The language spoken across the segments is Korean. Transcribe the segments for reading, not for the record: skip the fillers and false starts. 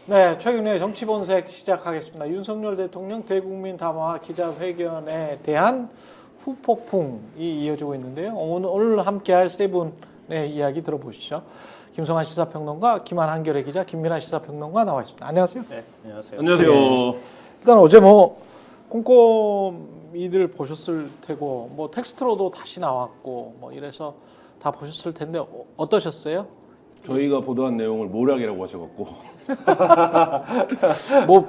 네, 최근에 정치본색 시작하겠습니다. 윤석열 대통령 대국민 담화 기자회견에 대한 후폭풍이 이어지고 있는데요. 오늘 함께할 세 분의 이야기 들어보시죠. 김성환 시사평론가, 김한 한겨레 기자, 김민아 시사평론가 나와 있습니다. 안녕하세요. 네, 안녕하세요. 안녕하세요. 네. 일단 어제 꼼꼼히들 보셨을 테고 텍스트로도 다시 나왔고 이래서 다 보셨을 텐데 어떠셨어요? 저희가 보도한 내용을 모략이라고 하셔갖고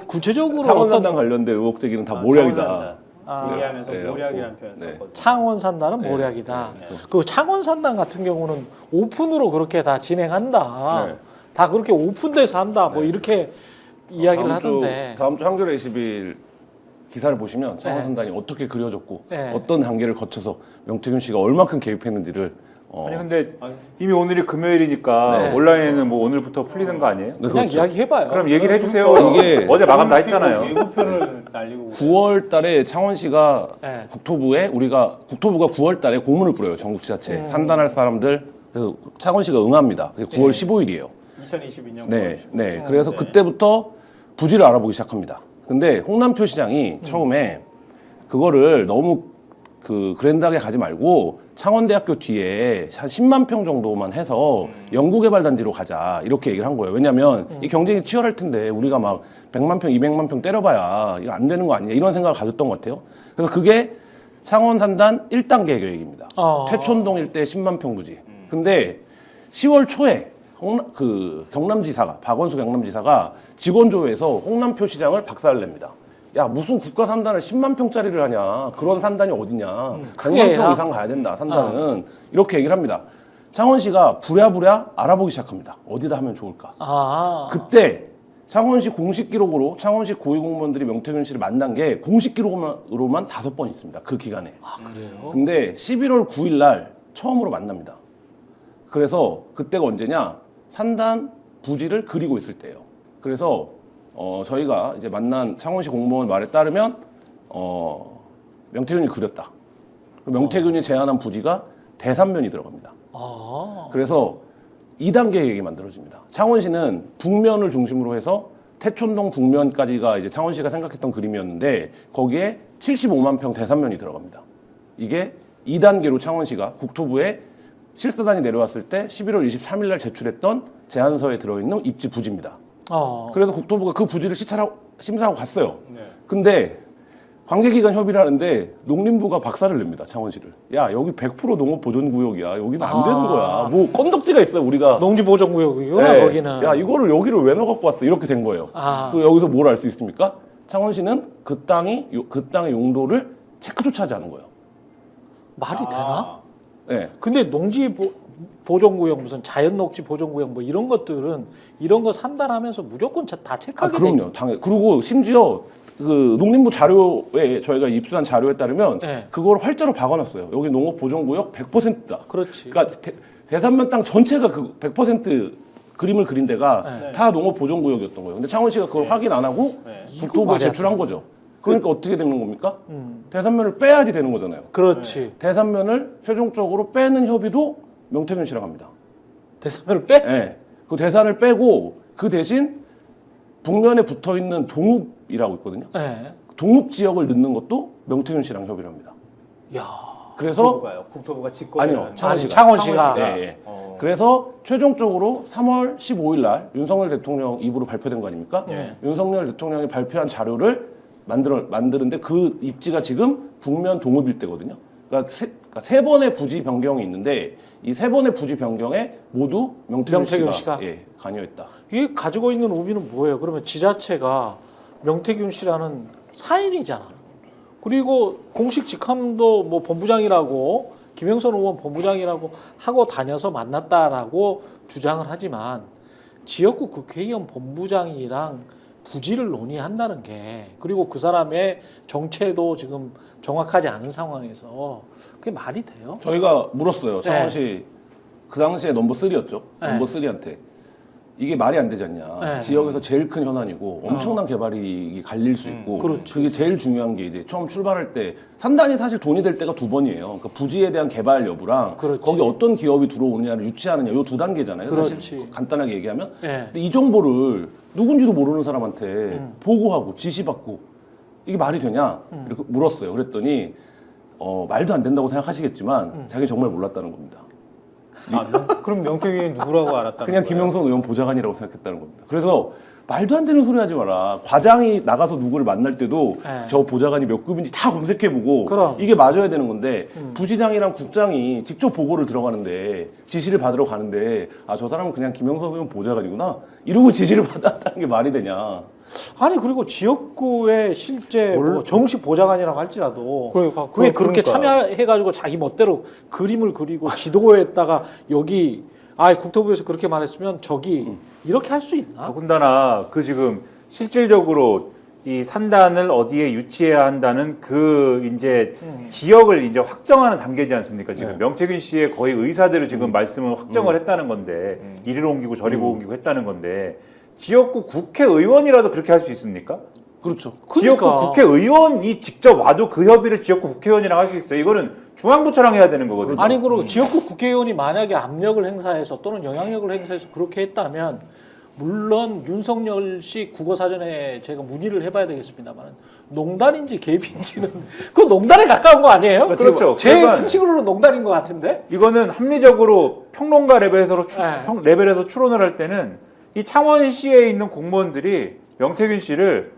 구체적으로 창원산단 관련된 의혹 제기는 다 모략이다. 얘기하면서 네, 모략이라는 네. 표현 썼거든요. 창원산단은 네. 모략이다. 네. 그 창원산단 같은 경우는 오픈으로 그렇게 다 진행한다. 네. 다 그렇게 오픈돼서 한다. 네. 이렇게 이야기를 다음 주 하던데. 한겨레 20일 기사를 보시면 창원산단이 어떻게 그려졌고 네. 어떤 단계를 거쳐서 명태균 씨가 얼만큼 개입했는지를 아니 근데 이미 오늘이 금요일이니까 네. 온라인에는 오늘부터 풀리는 거 아니에요? 네, 그냥 그렇죠. 이야기해봐요. 그럼 얘기를 해주세요. 이게 어제 마감 다 했잖아요. 예고편을 날리고 9월 달에 창원시가 네. 국토부가 9월 달에 공문을 뿌려요. 전국 지자체 산단할 사람들. 그래서 창원시가 응합니다. 그게 9월 15일이에요. 2022년 네, 네. 그래서 그때부터 부지를 알아보기 시작합니다. 근데 홍남표 시장이 처음에 그거를 너무 그랜드하게 가지 말고 창원대학교 뒤에 한 10만 평 정도만 해서 연구개발단지로 가자 이렇게 얘기를 한 거예요. 왜냐하면 이 경쟁이 치열할 텐데 우리가 막 100만 평, 200만 평 때려봐야 이거 안 되는 거 아니냐 이런 생각을 가졌던 것 같아요. 그래서 그게 창원산단 1단계 계획입니다. 퇴촌동 일대 10만 평 부지. 근데 10월 초에 경남지사가 박원순 경남지사가 직원조회에서 홍남표 시장을 박살냅니다. 야 무슨 국가 산단을 10만 평짜리를 하냐 그런 산단이 어디냐 100만 평 이상 가야 된다 산단은 이렇게 얘기를 합니다. 창원시가 부랴부랴 알아보기 시작합니다. 어디다 하면 좋을까. 그때 창원시 공식 기록으로 창원시 고위공무원들이 명태균 씨를 만난 게 공식 기록으로만 5번 있습니다. 그 기간에. 그래요? 근데 11월 9일 날 처음으로 만납니다. 그래서 그때가 언제냐 산단 부지를 그리고 있을 때예요. 그래서 저희가 이제 만난 창원시 공무원 말에 따르면 명태균이 그렸다. 명태균이 제안한 부지가 대산면이 들어갑니다. 그래서 2단계 계획이 만들어집니다. 창원시는 북면을 중심으로 해서 태촌동 북면까지가 이제 창원시가 생각했던 그림이었는데 거기에 75만 평 대산면이 들어갑니다. 이게 2단계로 창원시가 국토부에 실사단이 내려왔을 때 11월 23일 날 제출했던 제안서에 들어있는 입지 부지입니다. 그래서 국토부가 그 부지를 심사하고 갔어요. 네. 근데 관계기관 협의를 하는데 농림부가 박살을 냅니다. 창원시를. 야 여기 100% 농업보존구역이야. 여기는 안 되는 거야. 뭐 건덕지가 있어요. 우리가. 농지보전구역이구나. 네. 거기는. 야 이거를 여기를 왜 넣어갖고 왔어. 이렇게 된 거예요. 그 여기서 뭘 알 수 있습니까? 창원시는 그 땅의 용도를 체크조차 하지 않은 거예요. 말이 되나? 네. 근데 농지보전구역 무슨 자연녹지 보전구역 이런 것들은 이런 거 산단하면서 무조건 다 체크하게 돼. 그럼요. 당연히. 그리고 심지어 그 농림부 자료에 저희가 입수한 자료에 따르면 그걸 활자로 박아놨어요. 여기 농업보존구역 100%다. 그렇지. 그러니까 대산면 땅 전체가 그 100% 그림을 그린 데가 다 농업보존구역이었던 거예요. 근데 창원시가 그걸 확인 안 하고 국토부에 제출한 거죠. 그러니까 어떻게 되는 겁니까? 대산면을 빼야지 되는 거잖아요. 그렇지. 대산면을 최종적으로 빼는 협의도 명태균 씨랑 합니다. 대산면을 빼? 네. 그 대산을 빼고 그 대신 북면에 붙어 있는 동읍이라고 있거든요. 네. 동읍 지역을 넣는 것도 명태균 씨랑 협의를 합니다. 야. 그래서 국토부가 직권을 아니요. 하는 창원시가. 네. 그래서 최종적으로 3월 15일 날 윤석열 대통령 입으로 발표된 거 아닙니까? 윤석열 대통령이 발표한 자료를 만드는데 그 입지가 지금 북면 동읍 일대거든요. 그러니까 세 번의 부지 변경이 있는데 이 세 번의 부지 변경에 모두 명태균 씨가 관여했다. 이게 가지고 있는 의미는 뭐예요? 그러면 지자체가 명태균 씨라는 사인이잖아. 그리고 공식 직함도 본부장이라고 김영선 의원 본부장이라고 하고 다녀서 만났다라고 주장을 하지만 지역구 국회의원 본부장이랑 부지를 논의한다는 게 그리고 그 사람의 정체도 지금 정확하지 않은 상황에서 그게 말이 돼요? 저희가 물었어요. 창원시 그 당시에 넘버 3였죠. 넘버 3한테 이게 말이 안 되지 않냐. 지역에서 제일 큰 현안이고 엄청난 개발이 갈릴 수 있고 그게 제일 중요한 게 이제 처음 출발할 때 산단이 사실 돈이 될 때가 2번이에요. 그러니까 부지에 대한 개발 여부랑 거기 어떤 기업이 들어오느냐를 유치하느냐 요 2단계잖아요. 사실 간단하게 얘기하면. 근데 이 정보를 누군지도 모르는 사람한테 보고하고 지시받고 이게 말이 되냐 이렇게 물었어요. 그랬더니 말도 안 된다고 생각하시겠지만 자기 정말 몰랐다는 겁니다. 그럼 명태균이 누구라고 알았다는 그냥 거예요? 김영선 의원 보좌관이라고 생각했다는 겁니다. 그래서 말도 안 되는 소리 하지 마라. 과장이 나가서 누구를 만날 때도 네. 저 보좌관이 몇 급인지 다 검색해보고 그럼. 이게 맞아야 되는 건데 부시장이랑 국장이 직접 보고를 들어가는데 지시를 받으러 가는데 아 저 사람은 그냥 김영선 의원 보좌관이구나 이러고 지시를 받았다는 게 말이 되냐. 아니 그리고 지역구에 실제 뭐 정식 보좌관이라고 할지라도 그러니까, 그게 그렇게 그러니까. 참여해가지고 자기 멋대로 그림을 그리고 지도에다가 여기 국토부에서 그렇게 말했으면 저기 이렇게 할 수 있나? 더군다나 그 지금 실질적으로 이 산단을 어디에 유치해야 한다는 그 이제 지역을 이제 확정하는 단계지 않습니까? 지금 네. 명태균 씨의 거의 의사대로 지금 말씀을 확정을 했다는 건데 이리로 옮기고 저리로 옮기고 했다는 건데 지역구 국회의원이라도 그렇게 할 수 있습니까? 그렇죠. 지역구 그러니까. 국회의원이 직접 와도 그 협의를 지역구 국회의원이랑 할 수 있어요. 이거는 중앙부처랑 해야 되는 거거든요. 아니 그리고 지역구 국회의원이 만약에 압력을 행사해서 또는 영향력을 행사해서 그렇게 했다면 물론 윤석열 씨 국어사전에 제가 문의를 해봐야 되겠습니다만 농단인지 개입인지는 그 농단에 가까운 거 아니에요? 그렇죠. 제 그러니까 상식으로는 농단인 것 같은데. 이거는 합리적으로 평론가 레벨에서 네. 레벨에서 추론을 할 때는 이 창원시에 있는 공무원들이 명태균 씨를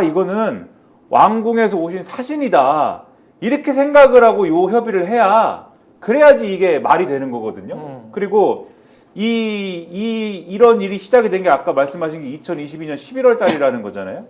이거는 왕궁에서 오신 사신이다 이렇게 생각을 하고 요 협의를 해야 그래야지 이게 말이 되는 거거든요. 그리고 이런 일이 시작이 된 게 아까 말씀하신 게 2022년 11월 달이라는 거잖아요.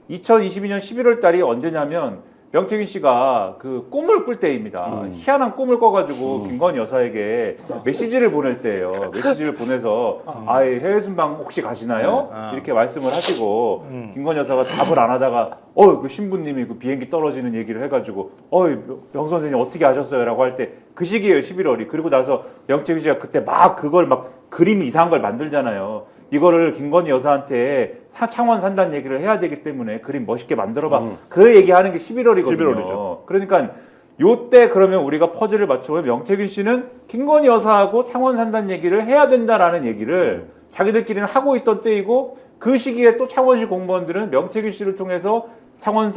2022년 11월 달이 언제냐면 명태균 씨가 그 꿈을 꿀 때입니다. 희한한 꿈을 꿔가지고 김건희 여사에게 메시지를 보낼 때예요. 메시지를 보내서 해외 순방 혹시 가시나요? 이렇게 말씀을 하시고 김건희 여사가 답을 안 하다가 그 신부님이 그 비행기 떨어지는 얘기를 해가지고 명 선생님 어떻게 하셨어요?라고 할 때 그 시기예요. 11월이. 그리고 나서 명태균 씨가 그때 막 그걸 막 그림 이상한 걸 만들잖아요. 이거를 김건희 여사한테 창원 산다는 얘기를 해야 되기 때문에 그림 멋있게 만들어봐. 그 얘기하는 게 11월이거든요. 11월이죠. 그러니까 요때 그러면 우리가 퍼즐을 맞춰보면 명태균 씨는 김건희 여사하고 창원 산다는 얘기를 해야 된다라는 얘기를 자기들끼리는 하고 있던 때이고 그 시기에 또 창원시 공무원들은 명태균 씨를 통해서 창원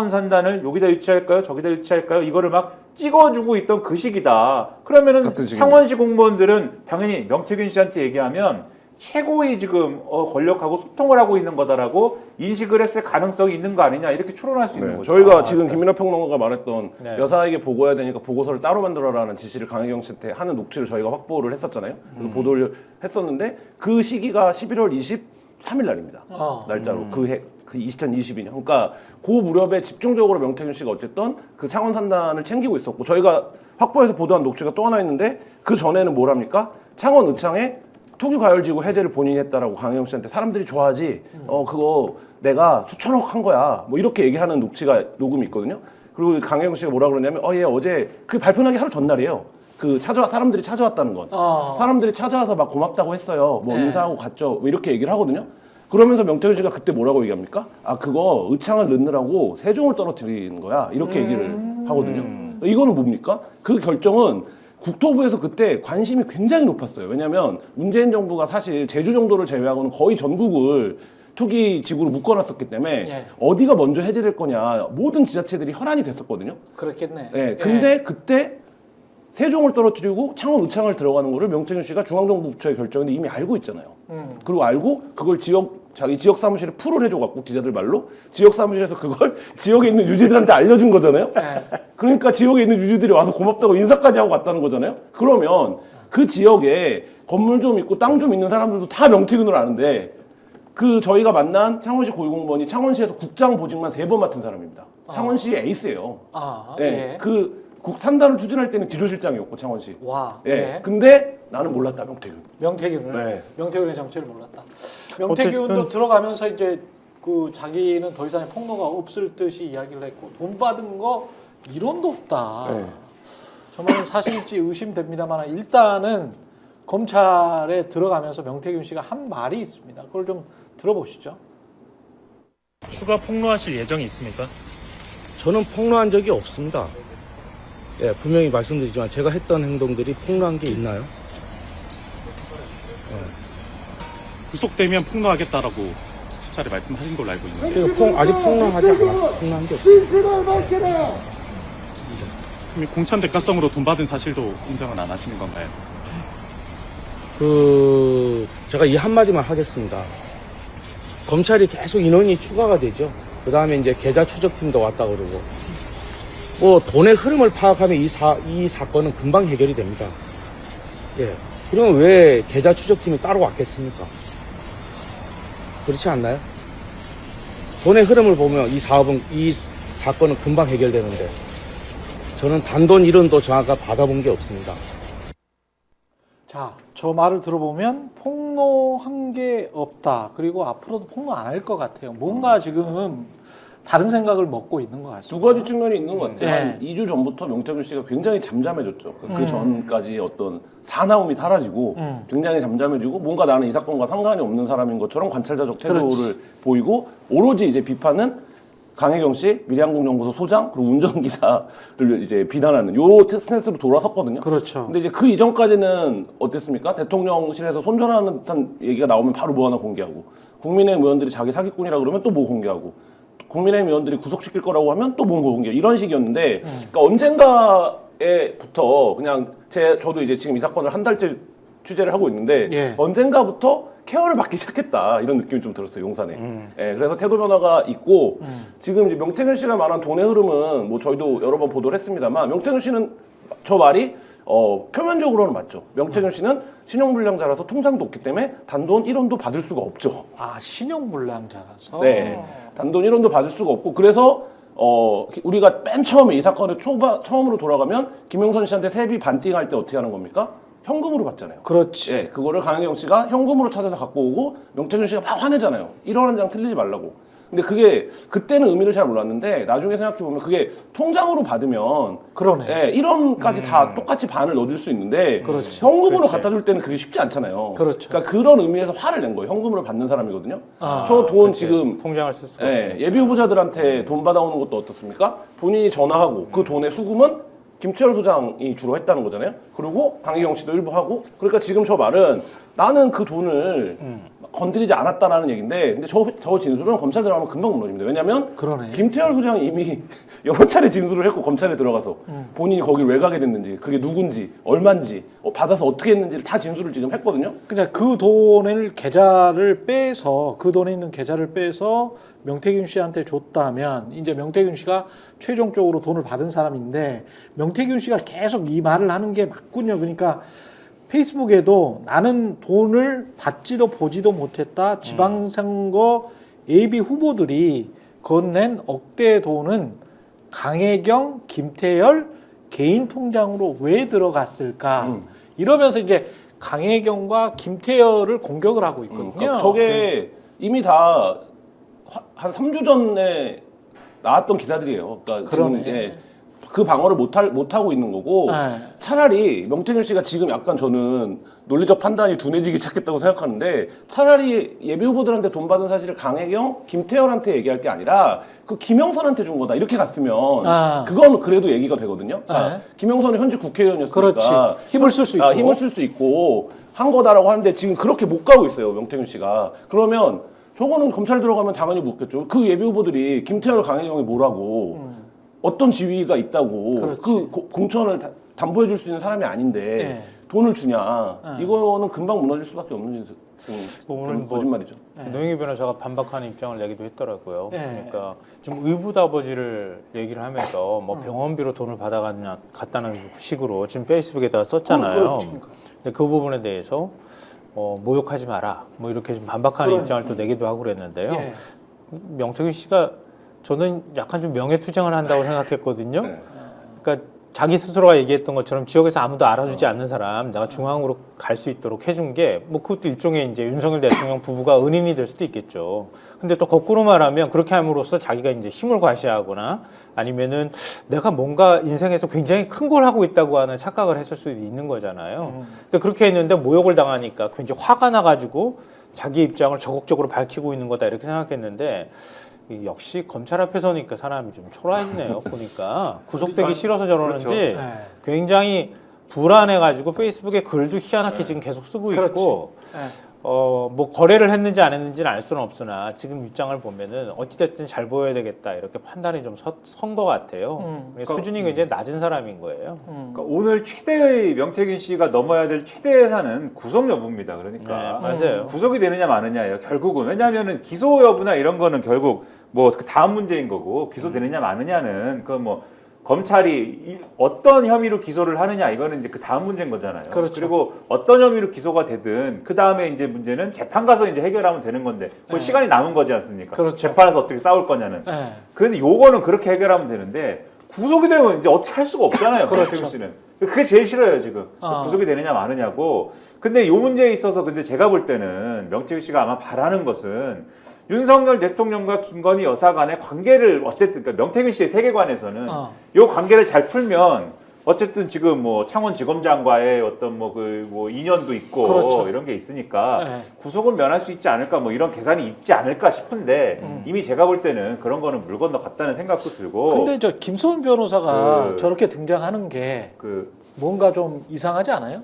산단을 여기다 유치할까요? 저기다 유치할까요? 이거를 막 찍어주고 있던 그 시기다. 그러면은 같은 시기입니다. 창원시 공무원들은 당연히 명태균 씨한테 얘기하면 최고의 지금 권력하고 소통을 하고 있는 거다라고 인식을 했을 가능성이 있는 거 아니냐 이렇게 추론할 수 있는 거죠. 저희가 지금 김민하 평론가가 말했던 네. 여사에게 보고해야 되니까 보고서를 따로 만들어라는 지시를 강혜경 씨한테 하는 녹취를 저희가 확보를 했었잖아요. 그래서 보도를 했었는데 그 시기가 11월 23일 날입니다. 날짜로 그 2022년. 그러니까 그 무렵에 집중적으로 명태균 씨가 어쨌든 그 창원 산단을 챙기고 있었고 저희가 확보해서 보도한 녹취가 또 하나 있는데 그 전에는 뭘 합니까? 창원 의창에 투기과열지구 해제를 본인이 했다라고 강혜경 씨한테 사람들이 좋아하지 그거 내가 수천억 한 거야 뭐 이렇게 얘기하는 녹취가 녹음이 있거든요. 그리고 강혜경 씨가 뭐라 그러냐면 얘 어제 그 발표나기 하루 전날이에요. 그 사람들이 찾아왔다는 건 사람들이 찾아와서 막 고맙다고 했어요. 뭐 인사하고 갔죠. 뭐 이렇게 얘기를 하거든요. 그러면서 명태균 씨가 그때 뭐라고 얘기합니까? 그거 의창을 넣느라고 세종을 떨어뜨리는 거야 이렇게 얘기를 하거든요. 이거는 뭡니까? 그 결정은 국토부에서 그때 관심이 굉장히 높았어요. 왜냐하면 문재인 정부가 사실 제주 정도를 제외하고는 거의 전국을 투기 지구로 묶어놨었기 때문에 어디가 먼저 해제될 거냐 모든 지자체들이 혈안이 됐었거든요. 그렇겠네. 네, 근데 그때 세종을 떨어뜨리고 창원 의창을 들어가는 거를 명태균 씨가 중앙정부 부처의 결정인데 이미 알고 있잖아요. 그리고 알고 그걸 자기 지역 사무실에 풀을 해줘갖고 기자들 말로 지역 사무실에서 그걸 지역에 있는 유지들한테 알려준 거잖아요. 그러니까 지역에 있는 유지들이 와서 고맙다고 인사까지 하고 갔다는 거잖아요. 그러면 그 지역에 건물 좀 있고 땅 좀 있는 사람들도 다 명태균을 아는데 그 저희가 만난 창원시 고위공무원이 창원시에서 국장 보직만 3번 맡은 사람입니다. 창원시 에이스예요. 네, 그 산단을 추진할 때는 기조실장이었고 창원시. 근데 나는 몰랐다 명태균. 명태균을. 명태균의 정체를 몰랐다. 명태균도 들어가면서 이제 그 자기는 더 이상의 폭로가 없을 듯이 이야기를 했고 돈 받은 거 이론도 없다. 정말 사실일지 의심됩니다만 일단은 검찰에 들어가면서 명태균 씨가 한 말이 있습니다. 그걸 좀 들어보시죠. 추가 폭로하실 예정이 있습니까? 저는 폭로한 적이 없습니다. 분명히 말씀드리지만 제가 했던 행동들이 폭로한 게 있나요? 구속되면 폭로하겠다라고 수차례 말씀하신 걸로 알고 있는데 그리고 아직 폭로하지 않았어요. 폭로한 게 없어요. 그럼 공천 대가성으로 돈 받은 사실도 인정은 안 하시는 건가요? 제가 이 한마디만 하겠습니다. 검찰이 계속 인원이 추가가 되죠. 그 다음에 이제 계좌 추적팀도 왔다 그러고. 돈의 흐름을 파악하면 이 사건은 금방 해결이 됩니다. 예. 그러면 왜 계좌 추적팀이 따로 왔겠습니까? 그렇지 않나요? 돈의 흐름을 보면 이 사건은 금방 해결되는데, 저는 단돈 1원도 정확하게 받아본 게 없습니다. 자, 저 말을 들어보면 폭로한 게 없다. 그리고 앞으로도 폭로 안 할 것 같아요. 뭔가 지금 다른 생각을 먹고 있는 것 같습니다. 두 가지 측면이 있는 것 같아요. 네. 한 2주 전부터 명태균 씨가 굉장히 잠잠해졌죠. 그 전까지 어떤 사나움이 사라지고 굉장히 잠잠해지고 뭔가 나는 이 사건과 상관이 없는 사람인 것처럼 관찰자적 태도를 그렇지. 보이고 오로지 이제 비판은 강혜경 씨, 미래한국연구소 소장 그리고 운전기사를 이제 비난하는 요 스탠스로 돌아섰거든요. 그렇죠. 근데 이제 그 이전까지는 어땠습니까? 대통령실에서 손절하는 듯한 얘기가 나오면 바로 뭐 하나 공개하고 국민의힘 의원들이 자기 사기꾼이라 그러면 또 뭐 공개하고 국민의힘 의원들이 구속시킬 거라고 하면 또 뭔가 공개 이런 식이었는데 그러니까 언젠가에부터 그냥 저도 이제 지금 이 사건을 한 달째 취재를 하고 있는데 예. 언젠가부터 케어를 받기 시작했다 이런 느낌이 좀 들었어요 용산에. 예, 그래서 태도 변화가 있고 지금 이제 명태균 씨가 말한 돈의 흐름은 뭐 저희도 여러 번 보도를 했습니다만 명태균 씨는 저 말이 표면적으로는 맞죠. 명태균 씨는 신용불량자라서 통장도 없기 때문에 단돈 1원도 받을 수가 없죠. 아, 신용불량자라서. 네, 단돈 1원도 받을 수가 없고 그래서 우리가 맨 처음에 이 사건의 처음으로 돌아가면 김영선 씨한테 세비 반띵할 때 어떻게 하는 겁니까? 현금으로 받잖아요. 그렇지. 예, 그거를 강혜경 씨가 현금으로 찾아서 갖고 오고 명태균 씨가 막 화내잖아요. 1원 한 장 틀리지 말라고. 근데 그게 그때는 의미를 잘 몰랐는데 나중에 생각해 보면 그게 통장으로 받으면 그러네. 예, 1원까지 다 똑같이 반을 넣어줄 수 있는데 그렇지. 현금으로 그렇지. 갖다 줄 때는 그게 쉽지 않잖아요. 그렇죠. 그러니까 그런 의미에서 화를 낸 거예요. 현금으로 받는 사람이거든요. 아, 저 돈 그치. 지금 통장을 쓸 수가 예, 없으니까. 예비 후보자들한테 돈 받아오는 것도 어떻습니까? 본인이 전화하고 그 돈의 수금은 김태열 소장이 주로 했다는 거잖아요. 그리고 강희경 씨도 일부 하고. 그러니까 지금 저 말은 나는 그 돈을 건드리지 않았다라는 얘기인데, 근데 저 진술은 검찰 들어가면 금방 무너집니다. 왜냐하면 그러네. 김태열 소장이 이미 여러 차례 진술을 했고 검찰에 들어가서 본인이 거길 왜 가게 됐는지, 그게 누군지, 얼마인지, 받아서 어떻게 했는지를 다 진술을 지금 했거든요. 그냥 그 돈을 계좌를 빼서 그 돈에 있는 계좌를 빼서 명태균 씨한테 줬다면 이제 명태균 씨가 최종적으로 돈을 받은 사람인데 명태균 씨가 계속 이 말을 하는 게 맞군요. 그러니까 페이스북에도 나는 돈을 받지도 보지도 못했다. 지방선거 예비 후보들이 건넨 억대 돈은 강혜경, 김태열 개인 통장으로 왜 들어갔을까? 이러면서 이제 강혜경과 김태열을 공격을 하고 있거든요. 그러니까 저게 이미 다 한 3주 전에 나왔던 기사들이에요. 그러니까 그러네. 지금 그 방어를 못 하고 있는 거고 네. 차라리 명태균 씨가 지금 약간 저는 논리적 판단이 둔해지기 시작했다고 생각하는데 차라리 예비 후보들한테 돈 받은 사실을 강혜경, 김태열한테 얘기할 게 아니라 그 김영선한테 준 거다 이렇게 갔으면 그건 그래도 얘기가 되거든요. 그러니까 김영선은 현직 국회의원이었으니까 그렇지. 힘을 쓸 수 있고. 힘을 쓸 수 있고 한 거다라고 하는데 지금 그렇게 못 가고 있어요 명태균 씨가. 그러면 저거는 검찰 들어가면 당연히 묻겠죠. 그 예비 후보들이 김태열, 강혜경이 뭐라고 어떤 지위가 있다고 그렇지. 그 공천을 담보해 줄 수 있는 사람이 아닌데 네. 돈을 주냐. 이거는 금방 무너질 수밖에 없는 오늘 그런 뭐 거짓말이죠. 노영희 변호사가 반박하는 입장을 내기도 했더라고요. 네. 그러니까 좀 의붓아버지를 얘기를 하면서 뭐 병원비로 돈을 갔다는 식으로 지금 페이스북에다가 썼잖아요. 그렇죠. 근데 그 부분에 대해서 모욕하지 마라. 뭐 이렇게 좀 반박하는 입장을 또 내기도 하고 그랬는데요. 예. 명태균 씨가 저는 약간 좀 명예투쟁을 한다고 생각했거든요. 네. 그러니까 자기 스스로가 얘기했던 것처럼 지역에서 아무도 알아주지 않는 사람 내가 중앙으로 갈 수 있도록 해준 게 뭐 그것도 일종의 이제 윤석열 대통령 부부가 은인이 될 수도 있겠죠. 근데 또 거꾸로 말하면 그렇게 함으로써 자기가 이제 힘을 과시하거나 아니면은 내가 뭔가 인생에서 굉장히 큰 걸 하고 있다고 하는 착각을 했을 수도 있는 거잖아요. 근데 그렇게 했는데 모욕을 당하니까 굉장히 화가 나가지고 자기 입장을 적극적으로 밝히고 있는 거다 이렇게 생각했는데 역시 검찰 앞에 서니까 사람이 좀 초라해지네요. 보니까 구속되기 싫어서 저러는지 네. 굉장히 불안해가지고 페이스북에 글도 희한하게 지금 계속 쓰고 그렇지. 있고 네. 뭐 거래를 했는지 안 했는지는 알 수는 없으나 지금 입장을 보면은 어찌됐든 잘 보여야 되겠다 이렇게 판단이 좀 선 것 같아요. 수준이 굉장히 낮은 사람인 거예요. 그러니까 오늘 최대의 명태균 씨가 넘어야 될 최대 예산은 구속 여부입니다. 그러니까 네, 맞아요. 구속이 되느냐 마느냐예요. 결국은 왜냐하면은 기소 여부나 이런 거는 결국 뭐 그 다음 문제인 거고 기소되느냐 마느냐는 그 뭐 검찰이 어떤 혐의로 기소를 하느냐 이거는 이제 그 다음 문제인 거잖아요. 그렇죠. 그리고 어떤 혐의로 기소가 되든 그 다음에 이제 문제는 재판 가서 이제 해결하면 되는 건데 그 네. 시간이 남은 거지 않습니까? 그렇죠. 재판에서 어떻게 싸울 거냐는. 네. 그런데 요거는 그렇게 해결하면 되는데 구속이 되면 이제 어떻게 할 수가 없잖아요. 그렇죠. 명태균 씨는. 그게 제일 싫어요 지금. 구속이 되느냐 마느냐고. 근데 요 문제에 있어서 근데 제가 볼 때는 명태균 씨가 아마 바라는 것은 윤석열 대통령과 김건희 여사 간의 관계를 어쨌든 그러니까 명태균 씨의 세계관에서는 요 관계를 잘 풀면 어쨌든 지금 뭐 창원지검장과의 어떤 뭐 그 뭐 인연도 있고 그렇죠. 이런 게 있으니까 네. 구속은 면할 수 있지 않을까 뭐 이런 계산이 있지 않을까 싶은데 이미 제가 볼 때는 그런 거는 물 건너 갔다는 생각도 들고. 근데 저 김소연 변호사가 그- 저렇게 등장하는 게 그 뭔가 좀 이상하지 않아요?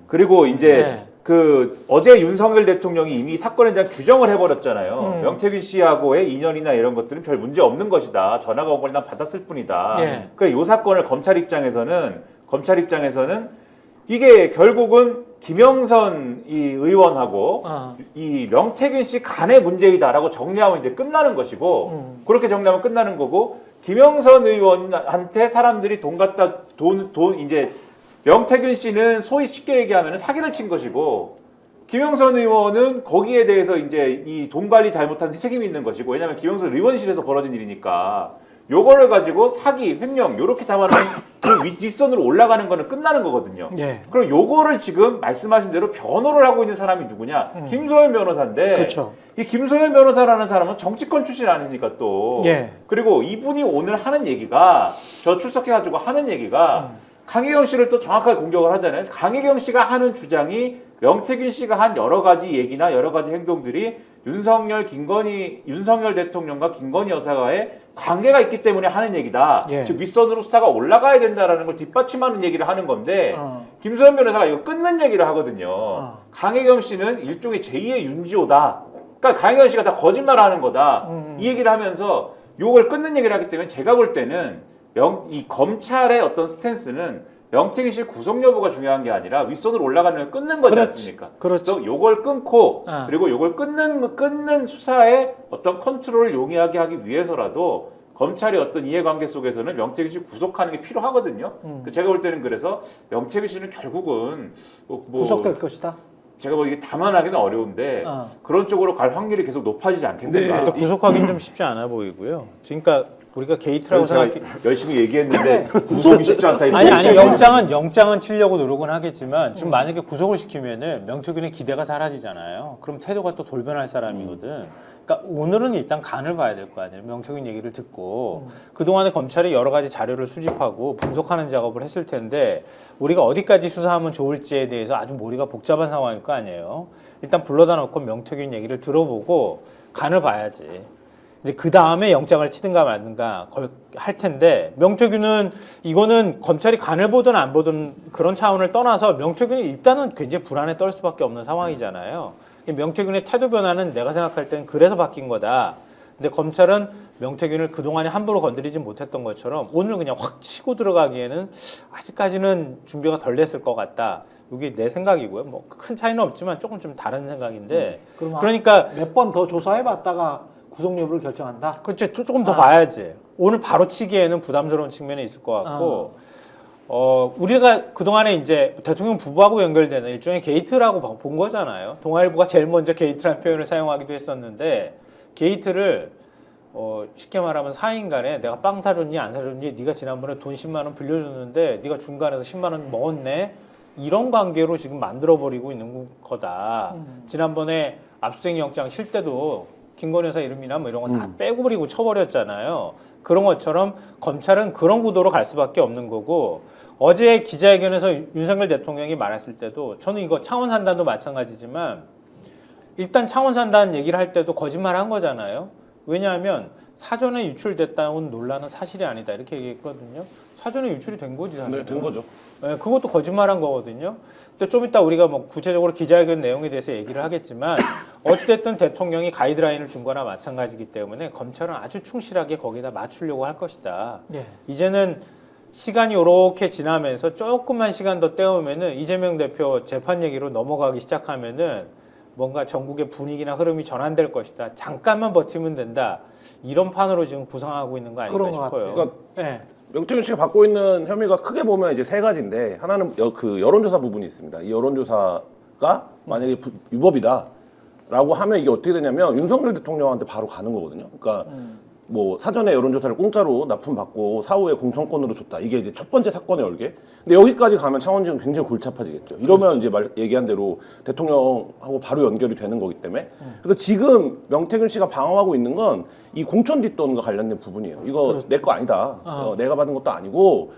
그리고 이제 네. 그 어제 윤석열 대통령이 이미 사건에 대한 규정을 해버렸잖아요. 명태균 씨하고의 인연이나 이런 것들은 별 문제 없는 것이다. 전화가 온 걸 난 받았을 뿐이다. 예. 그러니까 이 사건을 검찰 입장에서는 이게 결국은 김영선 이 의원하고 이 명태균 씨 간의 문제이다라고 정리하면 이제 끝나는 것이고 그렇게 정리하면 끝나는 거고 김영선 의원한테 사람들이 돈 이제 명태균 씨는 소위 쉽게 얘기하면 사기를 친 것이고 김영선 의원은 거기에 대해서 이제 이 돈 관리 잘못한 책임이 있는 것이고 왜냐하면 김영선 의원실에서 벌어진 일이니까 요거를 가지고 사기, 횡령 요렇게 잡아놓으면 그 윗선으로 올라가는 거는 끝나는 거거든요. 예. 그럼 요거를 지금 말씀하신 대로 변호를 하고 있는 사람이 누구냐? 김소연 변호사인데 그렇죠. 이 김소연 변호사라는 사람은 정치권 출신 아닙니까 또. 예. 그리고 이분이 오늘 하는 얘기가 저 출석해가지고 하는 얘기가 강혜경 씨를 또 정확하게 공격을 하잖아요. 강혜경 씨가 하는 주장이 명태균 씨가 한 여러 가지 얘기나 여러 가지 행동들이 윤석열 대통령과 김건희 여사와의 관계가 있기 때문에 하는 얘기다. 예. 즉 윗선으로 수사가 올라가야 된다라는 걸 뒷받침하는 얘기를 하는 건데 김소연 변호사가 이거 끊는 얘기를 하거든요. 강혜경 씨는 일종의 제2의 윤지호다. 그러니까 강혜경 씨가 다 거짓말하는 거다. 이 얘기를 하면서 요걸 끊는 얘기를 하기 때문에 제가 볼 때는 이 검찰의 어떤 스탠스는 명태균 씨 구속 여부가 중요한 게 아니라 윗선으로 올라가는 걸 끊는 거지 그렇지. 않습니까? 그렇지. 그래서 요걸 끊고 아. 그리고 요걸 끊는 수사의 어떤 컨트롤을 용이하게 하기 위해서라도 검찰의 어떤 이해관계 속에서는 명태균 씨 구속하는 게 필요하거든요. 제가 볼 때는 그래서 명태균 씨는 결국은 뭐 구속될 것이다. 제가 뭐 이게 담아나기는 어려운데 그런 쪽으로 갈 확률이 계속 높아지지 않겠는가? 또 구속하기는 좀 쉽지 않아 보이고요. 그러니까 우리가 게이트라고 제가 생각해. 열심히 얘기했는데 구속이 쉽지 않다. 아니 영장은 치려고 노력은 하겠지만 지금 만약에 구속을 시키면은 명태균의 기대가 사라지잖아요. 그럼 태도가 또 돌변할 사람이거든. 그러니까 오늘은 일단 간을 봐야 될 거 아니에요. 명태균 얘기를 듣고 그동안에 검찰이 여러 가지 자료를 수집하고 분석하는 작업을 했을 텐데 우리가 어디까지 수사하면 좋을지에 대해서 아주 머리가 복잡한 상황일 거 아니에요. 일단 불러다 놓고 명태균 얘기를 들어보고 간을 봐야지. 이제 그 다음에 영장을 치든가 말든가 할 텐데 명태균은 이거는 검찰이 간을 보든 안 보든 그런 차원을 떠나서 명태균이 일단은 굉장히 불안에 떨 수밖에 없는 상황이잖아요. 명태균의 태도 변화는 내가 생각할 땐 그래서 바뀐 거다. 근데 검찰은 명태균을 그동안에 함부로 건드리지 못했던 것처럼 오늘 그냥 확 치고 들어가기에는 아직까지는 준비가 덜 됐을 것 같다. 이게 내 생각이고요. 뭐 큰 차이는 없지만 조금 좀 다른 생각인데. 그러니까 몇 번 더 조사해봤다가 구속 여부를 결정한다. 그렇지. 조금 더 봐야지. 오늘 바로 치기에는 부담스러운 측면이 있을 것 같고. 우리가 그동안에 이제 대통령 부부하고 연결되는 일종의 게이트라고 본 거잖아요. 동아일보가 제일 먼저 게이트라는 표현을 사용하기도 했었는데 게이트를 쉽게 말하면 사이인간에 내가 빵 사줬니 안 사줬니 네가 지난번에 돈 10만 원 빌려줬는데 네가 중간에서 10만 원 먹었네 이런 관계로 지금 만들어버리고 있는 거다. 지난번에 압수수색 영장 칠 때도 김건희 여사 이름이나 뭐 이런 거 다 빼고 버리고 쳐버렸잖아요. 그런 것처럼 검찰은 그런 구도로 갈 수밖에 없는 거고 어제 기자회견에서 윤석열 대통령이 말했을 때도 저는 이거 창원산단도 마찬가지지만 일단 창원산단 얘기를 할 때도 거짓말 한 거잖아요. 왜냐하면 사전에 유출됐다는 논란은 사실이 아니다 이렇게 얘기했거든요. 사전에 유출이 된 거지 사실. 네, 된 거죠. 네, 그것도 거짓말한 거거든요. 근데 좀 이따 우리가 뭐 구체적으로 기자회견 내용에 대해서 얘기를 하겠지만 어찌됐든 대통령이 가이드라인을 준 거나 마찬가지이기 때문에 검찰은 아주 충실하게 거기다 맞추려고 할 것이다. 예. 이제는 시간이 이렇게 지나면서 조금만 시간 더 때우면은 이재명 대표 재판 얘기로 넘어가기 시작하면은 뭔가 전국의 분위기나 흐름이 전환될 것이다. 잠깐만 버티면 된다. 이런 판으로 지금 구상하고 있는 거 아닌가 그런 것 싶어요. 같아요. 그러니까 예. 명태균 씨가 받고 있는 혐의가 크게 보면 이제 세 가지인데 하나는 그 여론조사 부분이 있습니다. 이 여론조사가 만약에 위법이다라고 하면 이게 어떻게 되냐면 윤석열 대통령한테 바로 가는 거거든요. 그러니까 뭐 사전에 여론조사를 공짜로 납품받고 사후에 공천권으로 줬다. 이게 이제 첫 번째 사건의 얼개. 근데 여기까지 가면 창원지는 굉장히 골치 아파지겠죠. 이러면 이제 얘기한 대로 대통령하고 바로 연결이 되는 거기 때문에. 그래서 지금 명태균 씨가 방어하고 있는 건 이 공천 뒷돈과 관련된 부분이에요. 이거 내 거 아니다. 내가 받은 것도 아니고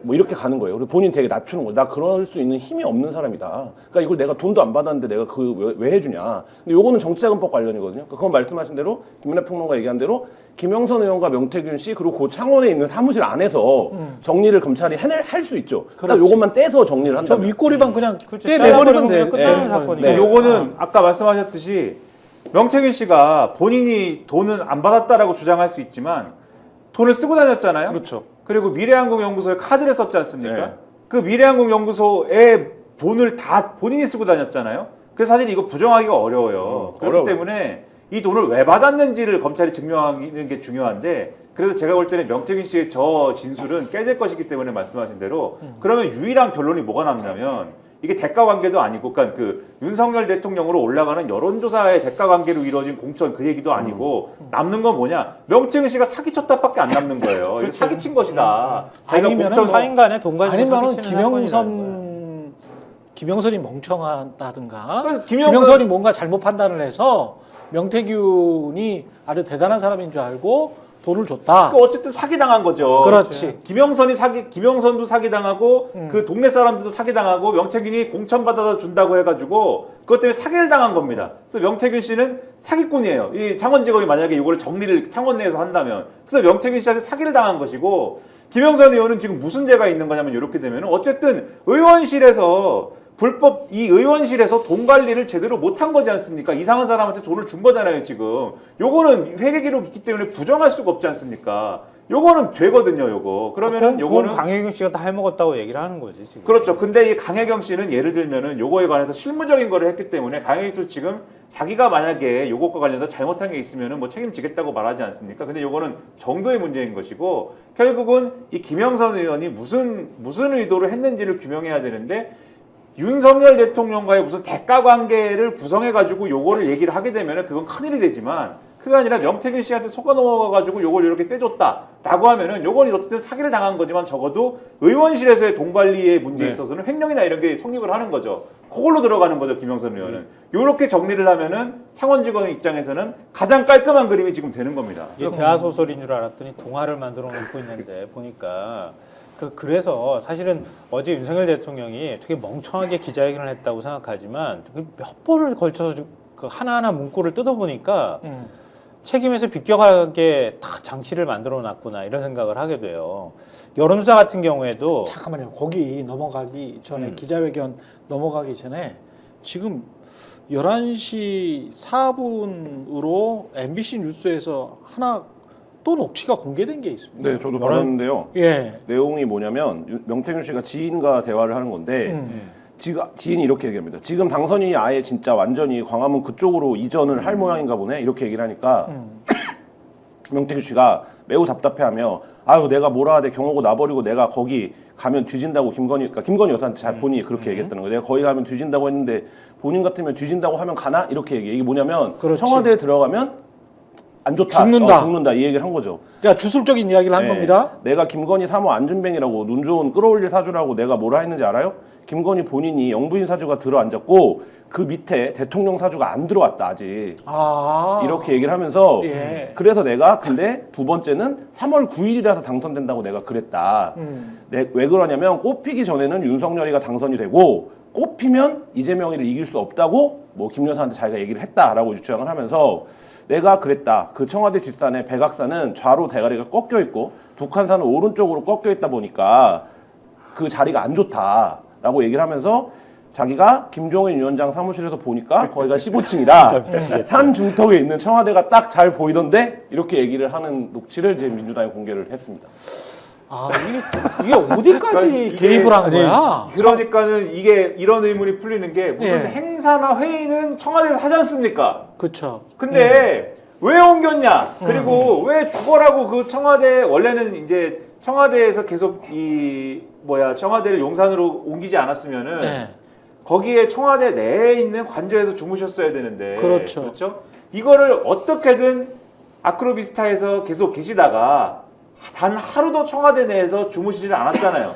뭐 이렇게 가는 거예요. 그리고 본인 되게 낮추는 거예요. 나 그럴 수 있는 힘이 없는 사람이다. 그러니까 이걸 내가 돈도 안 받았는데 내가 왜 해주냐. 근데 요거는 정치자금법 관련이거든요. 그건 말씀하신 대로 김민하 평론가 얘기한 대로 김영선 의원과 명태균 씨 그리고 그 창원에 있는 사무실 안에서 정리를 검찰이 할 수 있죠. 그러니까 요것만 떼서 정리를 저 한다면. 윗꼬리만 그냥 그렇죠. 떼내버리면 돼. 끝나는 네. 사건이죠. 네. 요거는 아까 말씀하셨듯이 명태균 씨가 본인이 돈을 안 받았다라고 주장할 수 있지만 돈을 쓰고 다녔잖아요. 그렇죠. 그리고 미래항공연구소에 카드를 썼지 않습니까? 네. 그 미래항공연구소에 돈을 다 본인이 쓰고 다녔잖아요. 그래서 사실 이거 부정하기가 어려워요. 그렇기 어려워요. 때문에 이 돈을 왜 받았는지를 검찰이 증명하는 게 중요한데 그래서 제가 볼 때는 명태균 씨의 저 진술은 깨질 것이기 때문에 말씀하신 대로 그러면 유일한 결론이 뭐가 남냐면 이게 대가 관계도 아니고, 그러니까 그 윤석열 대통령으로 올라가는 여론조사의 대가 관계로 이루어진 공천 그 얘기도 아니고 남는 건 뭐냐? 명태균 씨가 사기쳤다밖에 안 남는 거예요. 이거 사기친 것이다. 자기가 아니면은 공천 사인 간에 돈 가지고 아니면은 사기치는 사건이라는 김영선이 멍청하다든가 그러니까 김영선이 뭔가 잘못 판단을 해서 명태균이 아주 대단한 사람인 줄 알고 돈을 줬다. 그 어쨌든 사기당한 거죠. 그렇지. 김영선도 사기당하고 그 동네 사람들도 사기당하고 명태균이 공천 받아서 준다고 해가지고 그것 때문에 사기를 당한 겁니다. 그래서 명태균 씨는 사기꾼이에요. 이 창원지검이 만약에 이거를 정리를 창원 내에서 한다면 그래서 명태균 씨한테 사기를 당한 것이고 김영선 의원은 지금 무슨 죄가 있는 거냐면 이렇게 되면 어쨌든 의원실에서 이 의원실에서 돈 관리를 제대로 못한 거지 않습니까? 이상한 사람한테 돈을 준 거잖아요, 지금. 요거는 회계 기록이 있기 때문에 부정할 수가 없지 않습니까? 요거는 죄거든요, 요거. 그러면은 요거는 강혜경 씨가 다 해먹었다고 얘기를 하는 거지 지금. 그렇죠. 근데 이 강혜경 씨는 예를 들면은 요거에 관해서 실무적인 거를 했기 때문에 강혜경 씨도 지금 자기가 만약에 요것과 관련해서 잘못한 게 있으면은 뭐 책임지겠다고 말하지 않습니까? 근데 요거는 정도의 문제인 것이고 결국은 이 김영선 의원이 무슨 의도로 했는지를 규명해야 되는데 윤석열 대통령과의 무슨 대가 관계를 구성해가지고 요거를 얘기를 하게 되면은 그건 큰일이 되지만 그게 아니라 명태균 씨한테 속아 넘어가가지고 요걸 이렇게 떼줬다라고 하면은 요건 어쨌든 사기를 당한 거지만 적어도 의원실에서의 돈 관리의 문제에 있어서는 횡령이나 이런 게 성립을 하는 거죠. 그걸로 들어가는 거죠, 김영선 의원은. 요렇게 정리를 하면은 창원지검 입장에서는 가장 깔끔한 그림이 지금 되는 겁니다. 이게 대하소설인 줄 알았더니 동화를 만들어 놓고 있는데 보니까 그래서 사실은 어제 윤석열 대통령이 되게 멍청하게 기자회견을 했다고 생각하지만 몇 번을 걸쳐서 그 하나하나 문구를 뜯어보니까 책임에서 비껴가게 다 장치를 만들어 놨구나 이런 생각을 하게 돼요. 여론조사 같은 경우에도 잠깐만요. 거기 넘어가기 전에 기자회견 넘어가기 전에 지금 11시 4분으로 MBC 뉴스에서 하나 또 녹취가 공개된 게 있습니다. 네, 저도 받았는데요. 예. 내용이 뭐냐면 명태균 씨가 지인과 대화를 하는 건데 지인이 이렇게 얘기합니다. 지금 당선인이 아예 진짜 완전히 광화문 그쪽으로 이전을 할 모양인가 보네 이렇게 얘기를 하니까 명태균 씨가 매우 답답해하며 아유 내가 뭐라 하되 경호고 나버리고 내가 거기 가면 뒤진다고 김건희 여사한테 잘 본인이 그렇게 얘기했다는 거예요. 내가 거기 가면 뒤진다고 했는데 본인 같으면 뒤진다고 하면 가나 이렇게 얘기해. 이게 뭐냐면 그렇지. 청와대에 들어가면 안 좋다. 죽는다 이 얘기를 한 거죠. 그러니까 주술적인 이야기를 한 네. 겁니다. 내가 김건희 사모 안준뱅이라고 눈 좋은 끌어올릴 사주라고 내가 뭐라 했는지 알아요? 김건희 본인이 영부인 사주가 들어앉았고 그 밑에 대통령 사주가 안 들어왔다 아직. 이렇게 얘기를 하면서 예. 그래서 내가 근데 두 번째는 3월 9일이라서 당선된다고 내가 그랬다. 왜 그러냐면 꼽히기 전에는 윤석열이가 당선이 되고 꼽히면 이재명이를 이길 수 없다고 뭐 김 여사한테 자기가 얘기를 했다라고 주장을 하면서 내가 그랬다. 그 청와대 뒷산에 백악산은 좌로 대가리가 꺾여 있고 북한산은 오른쪽으로 꺾여 있다 보니까 그 자리가 안 좋다라고 얘기를 하면서 자기가 김종인 위원장 사무실에서 보니까 거기가 15층이라 산 중턱에 있는 청와대가 딱 잘 보이던데 이렇게 얘기를 하는 녹취를 이제 민주당이 공개를 했습니다. 아 이게 어디까지 이게- 개입을 한 거야? 그러니까는 이게 이런 의문이 풀리는 게 무슨 예. 행사나 회의는 청와대에서 하지 않습니까? 그렇죠. 근데 왜 옮겼냐? 그리고 왜 죽어라고 그 청와대 원래는 이제 청와대에서 계속 청와대를 용산으로 옮기지 않았으면은 네. 거기에 청와대 내에 있는 관저에서 주무셨어야 되는데 그렇죠. 이거를 어떻게든 아크로비스타에서 계속 계시다가 단 하루도 청와대 내에서 주무시질 않았잖아요.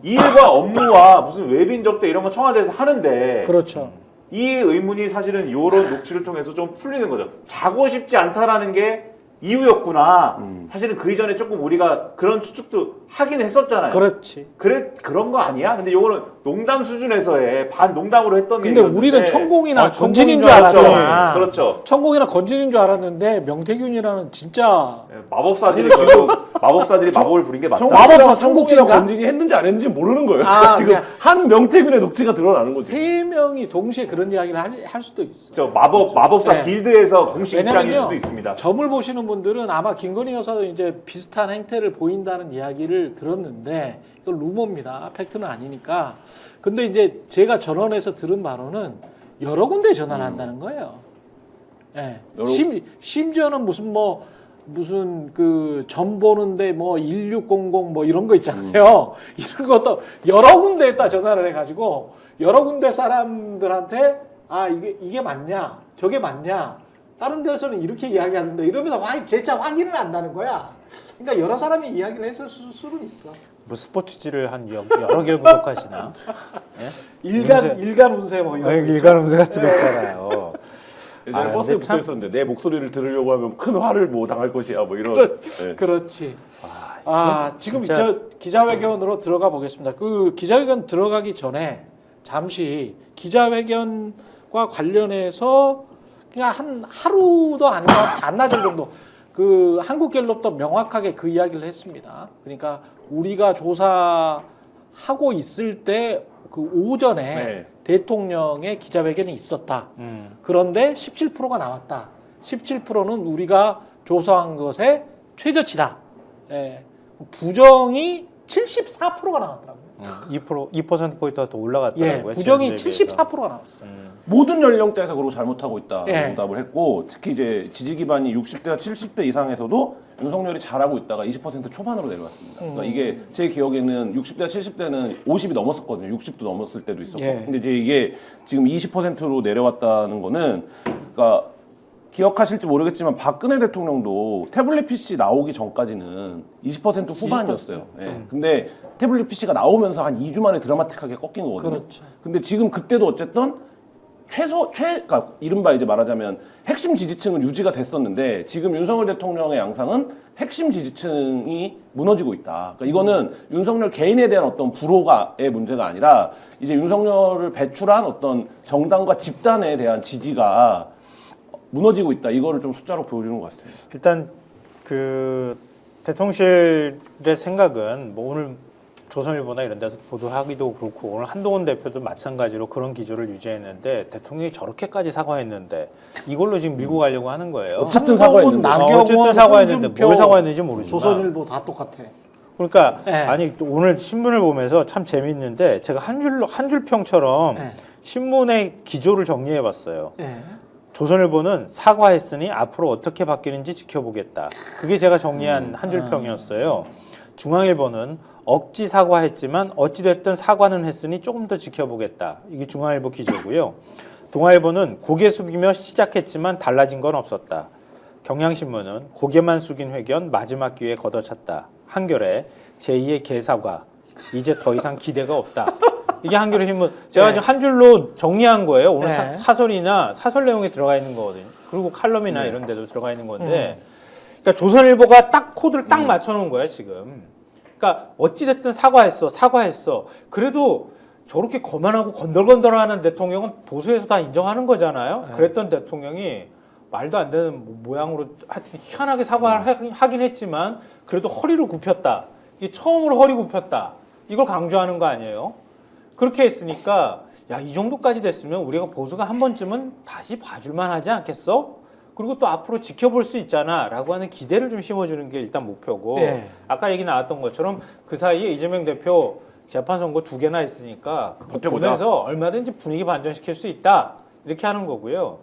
일과 업무와 무슨 외빈 접대 이런 거 청와대에서 하는데 그렇죠. 이 의문이 사실은 이런 녹취를 통해서 좀 풀리는 거죠. 자고 싶지 않다라는 게 이유였구나. 사실은 그 이전에 조금 우리가 그런 추측도 하긴 했었잖아요. 그렇지. 그런 거 아니야? 근데 요거는 농담 수준에서의 반농담으로 했던 근데 얘기였는데 우리는 천공이나 천공인 건진인 줄 알았죠. 알았잖아. 그렇죠. 천공이나 건진인 줄 알았는데 명태균이라는 진짜 마법사들이 결국 마법사들이 마법을 부린 게 맞다. 마법사 성공이나 삼국지인가? 건진이 했는지 안 했는지 모르는 거예요. 아, 지금 그러니까 한 명태균의 녹취가 드러나는 거죠. 세 명이 동시에 그런 이야기를 할 수도 있어. 저 마법사 네. 길드에서 공식 입장일 왜냐면요, 수도 있습니다. 점을 보시는 분들은 아마 김건희 여사도 이제 비슷한 행태를 보인다는 이야기를 들었는데 이건 루머입니다. 팩트는 아니니까. 근데 이제 제가 전원에서 들은 바로는 여러 군데 전화를 한다는 거예요. 예. 심지어는 무슨 그 점 보는데 1600 이런 거 있잖아요. 이런 것도 여러 군데에다 전화를 해가지고 여러 군데 사람들한테 이게 맞냐, 저게 맞냐. 다른 데서는 이렇게 이야기하는데 이러면서 재차 확인을 한다는 거야. 그러니까 여러 사람이 이야기를 했을 수는 있어. 뭐 스포츠지를 한 여러 개를 구독하시나? 일간 운세 뭐 이런 거 있죠. 일간 운세 같은 거 있잖아요. 예전에 아, 버스에 근데 참- 붙어 있었는데 내 목소리를 들으려고 하면 큰 화를 당할 것이야 이런. 네. 그렇지. 지금 진짜- 저 기자회견으로 들어가 보겠습니다. 그 기자회견 들어가기 전에 잠시 기자회견과 관련해서 그냥 한 하루도 아니고 반나절 정도 그 한국갤럽도 명확하게 그 이야기를 했습니다. 그러니까 우리가 조사하고 있을 때 그 오전에 네. 대통령의 기자회견이 있었다. 그런데 17%가 나왔다. 17%는 우리가 조사한 것의 최저치다. 예. 부정이 74%가 나왔더라고요. 2%포인트가 더 올라갔더라고요. 예, 부정이 지난주에 비해서. 74%가 나왔어요. 모든 연령대에서 그러고 잘못하고 있다 예. 응답을 했고 특히 이제 지지 기반이 60대와 70대 이상에서도 윤석열이 잘하고 있다가 20% 초반으로 내려왔습니다. 그러니까 이게 제 기억에는 60대와 70대는 50이 넘었었거든요. 60도 넘었을 때도 있었고. 예. 근데 이제 이게 지금 20%로 내려왔다는 거는 그러니까 기억하실지 모르겠지만 박근혜 대통령도 태블릿 PC 나오기 전까지는 20% 후반이었어요. 예. 근데 태블릿 PC가 나오면서 한 2주 만에 드라마틱하게 꺾인 거거든요. 그렇죠. 근데 지금 그때도 어쨌든 그러니까 이른바 이제 말하자면 핵심 지지층은 유지가 됐었는데 지금 윤석열 대통령의 양상은 핵심 지지층이 무너지고 있다. 그러니까 이거는 윤석열 개인에 대한 어떤 불호가의 문제가 아니라 이제 윤석열을 배출한 어떤 정당과 집단에 대한 지지가 무너지고 있다. 이거를 좀 숫자로 보여주는 것 같습니다. 일단 그 대통령실의 생각은 뭐 오늘 조선일보나 이런 데서 보도하기도 그렇고 오늘 한동훈 대표도 마찬가지로 그런 기조를 유지했는데 대통령이 저렇게까지 사과했는데 이걸로 지금 밀고 가려고 하는 거예요. 어쨌든 한동훈, 사과했는데. 나경원, 어쨌든 사과했는데 홍준표, 뭘 사과했는지 모르지만 조선일보 다 똑같아. 그러니까 네. 아니 또 오늘 신문을 보면서 참 재미있는데 제가 한 줄 평처럼 네. 신문의 기조를 정리해봤어요. 예. 조선일보는 사과했으니 앞으로 어떻게 바뀌는지 지켜보겠다. 그게 제가 정리한 한 줄 평이었어요. 중앙일보는 억지 사과했지만 어찌됐든 사과는 했으니 조금 더 지켜보겠다. 이게 중앙일보 기조고요. 동아일보는 고개 숙이며 시작했지만 달라진 건 없었다. 경향신문은 고개만 숙인 회견 마지막 기회에 걷어찼다. 한겨레 제2의 개사과 이제 더 이상 기대가 없다. 이게 한겨레 신문 제가 네. 지금 한 줄로 정리한 거예요. 오늘 네. 사설이나 사설 내용에 들어가 있는 거거든요. 그리고 칼럼이나 네. 이런 데도 들어가 있는 건데 그러니까 조선일보가 딱 코드를 딱 맞춰놓은 거예요 지금. 그러니까 어찌됐든 사과했어. 그래도 저렇게 거만하고 건덜건덜하는 대통령은 보수에서 다 인정하는 거잖아요. 네. 그랬던 대통령이 말도 안 되는 모양으로 하여튼 희한하게 사과를 하긴 했지만 그래도 허리를 굽혔다. 이게 처음으로 허리 굽혔다. 이걸 강조하는 거 아니에요? 그렇게 했으니까 야, 이 정도까지 됐으면 우리가 보수가 한 번쯤은 다시 봐줄만 하지 않겠어? 그리고 또 앞으로 지켜볼 수 있잖아 라고 하는 기대를 좀 심어주는 게 일단 목표고 예. 아까 얘기 나왔던 것처럼 그 사이에 이재명 대표 재판 선고 2개나 했으니까 그거 버텨보자. 보면서 얼마든지 분위기 반전시킬 수 있다 이렇게 하는 거고요.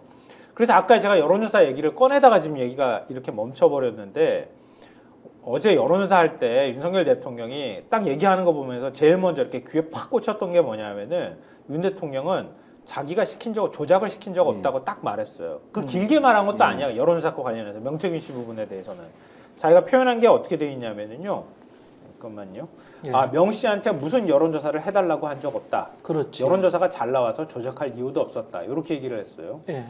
그래서 아까 제가 여론조사 얘기를 꺼내다가 지금 얘기가 이렇게 멈춰버렸는데 어제 여론조사 할 때 윤석열 대통령이 딱 얘기하는 거 보면서 제일 먼저 이렇게 귀에 팍 꽂혔던 게 뭐냐면은 윤 대통령은 자기가 조작을 시킨 적 없다고 딱 말했어요. 그 길게 말한 것도 아니야. 여론조사과 관련해서 명태균 씨 부분에 대해서는 자기가 표현한 게 어떻게 돼 있냐면은요. 잠깐만요. 예. 아, 명 씨한테 무슨 여론조사를 해달라고 한 적 없다. 그렇지. 여론조사가 잘 나와서 조작할 이유도 없었다. 이렇게 얘기를 했어요. 예.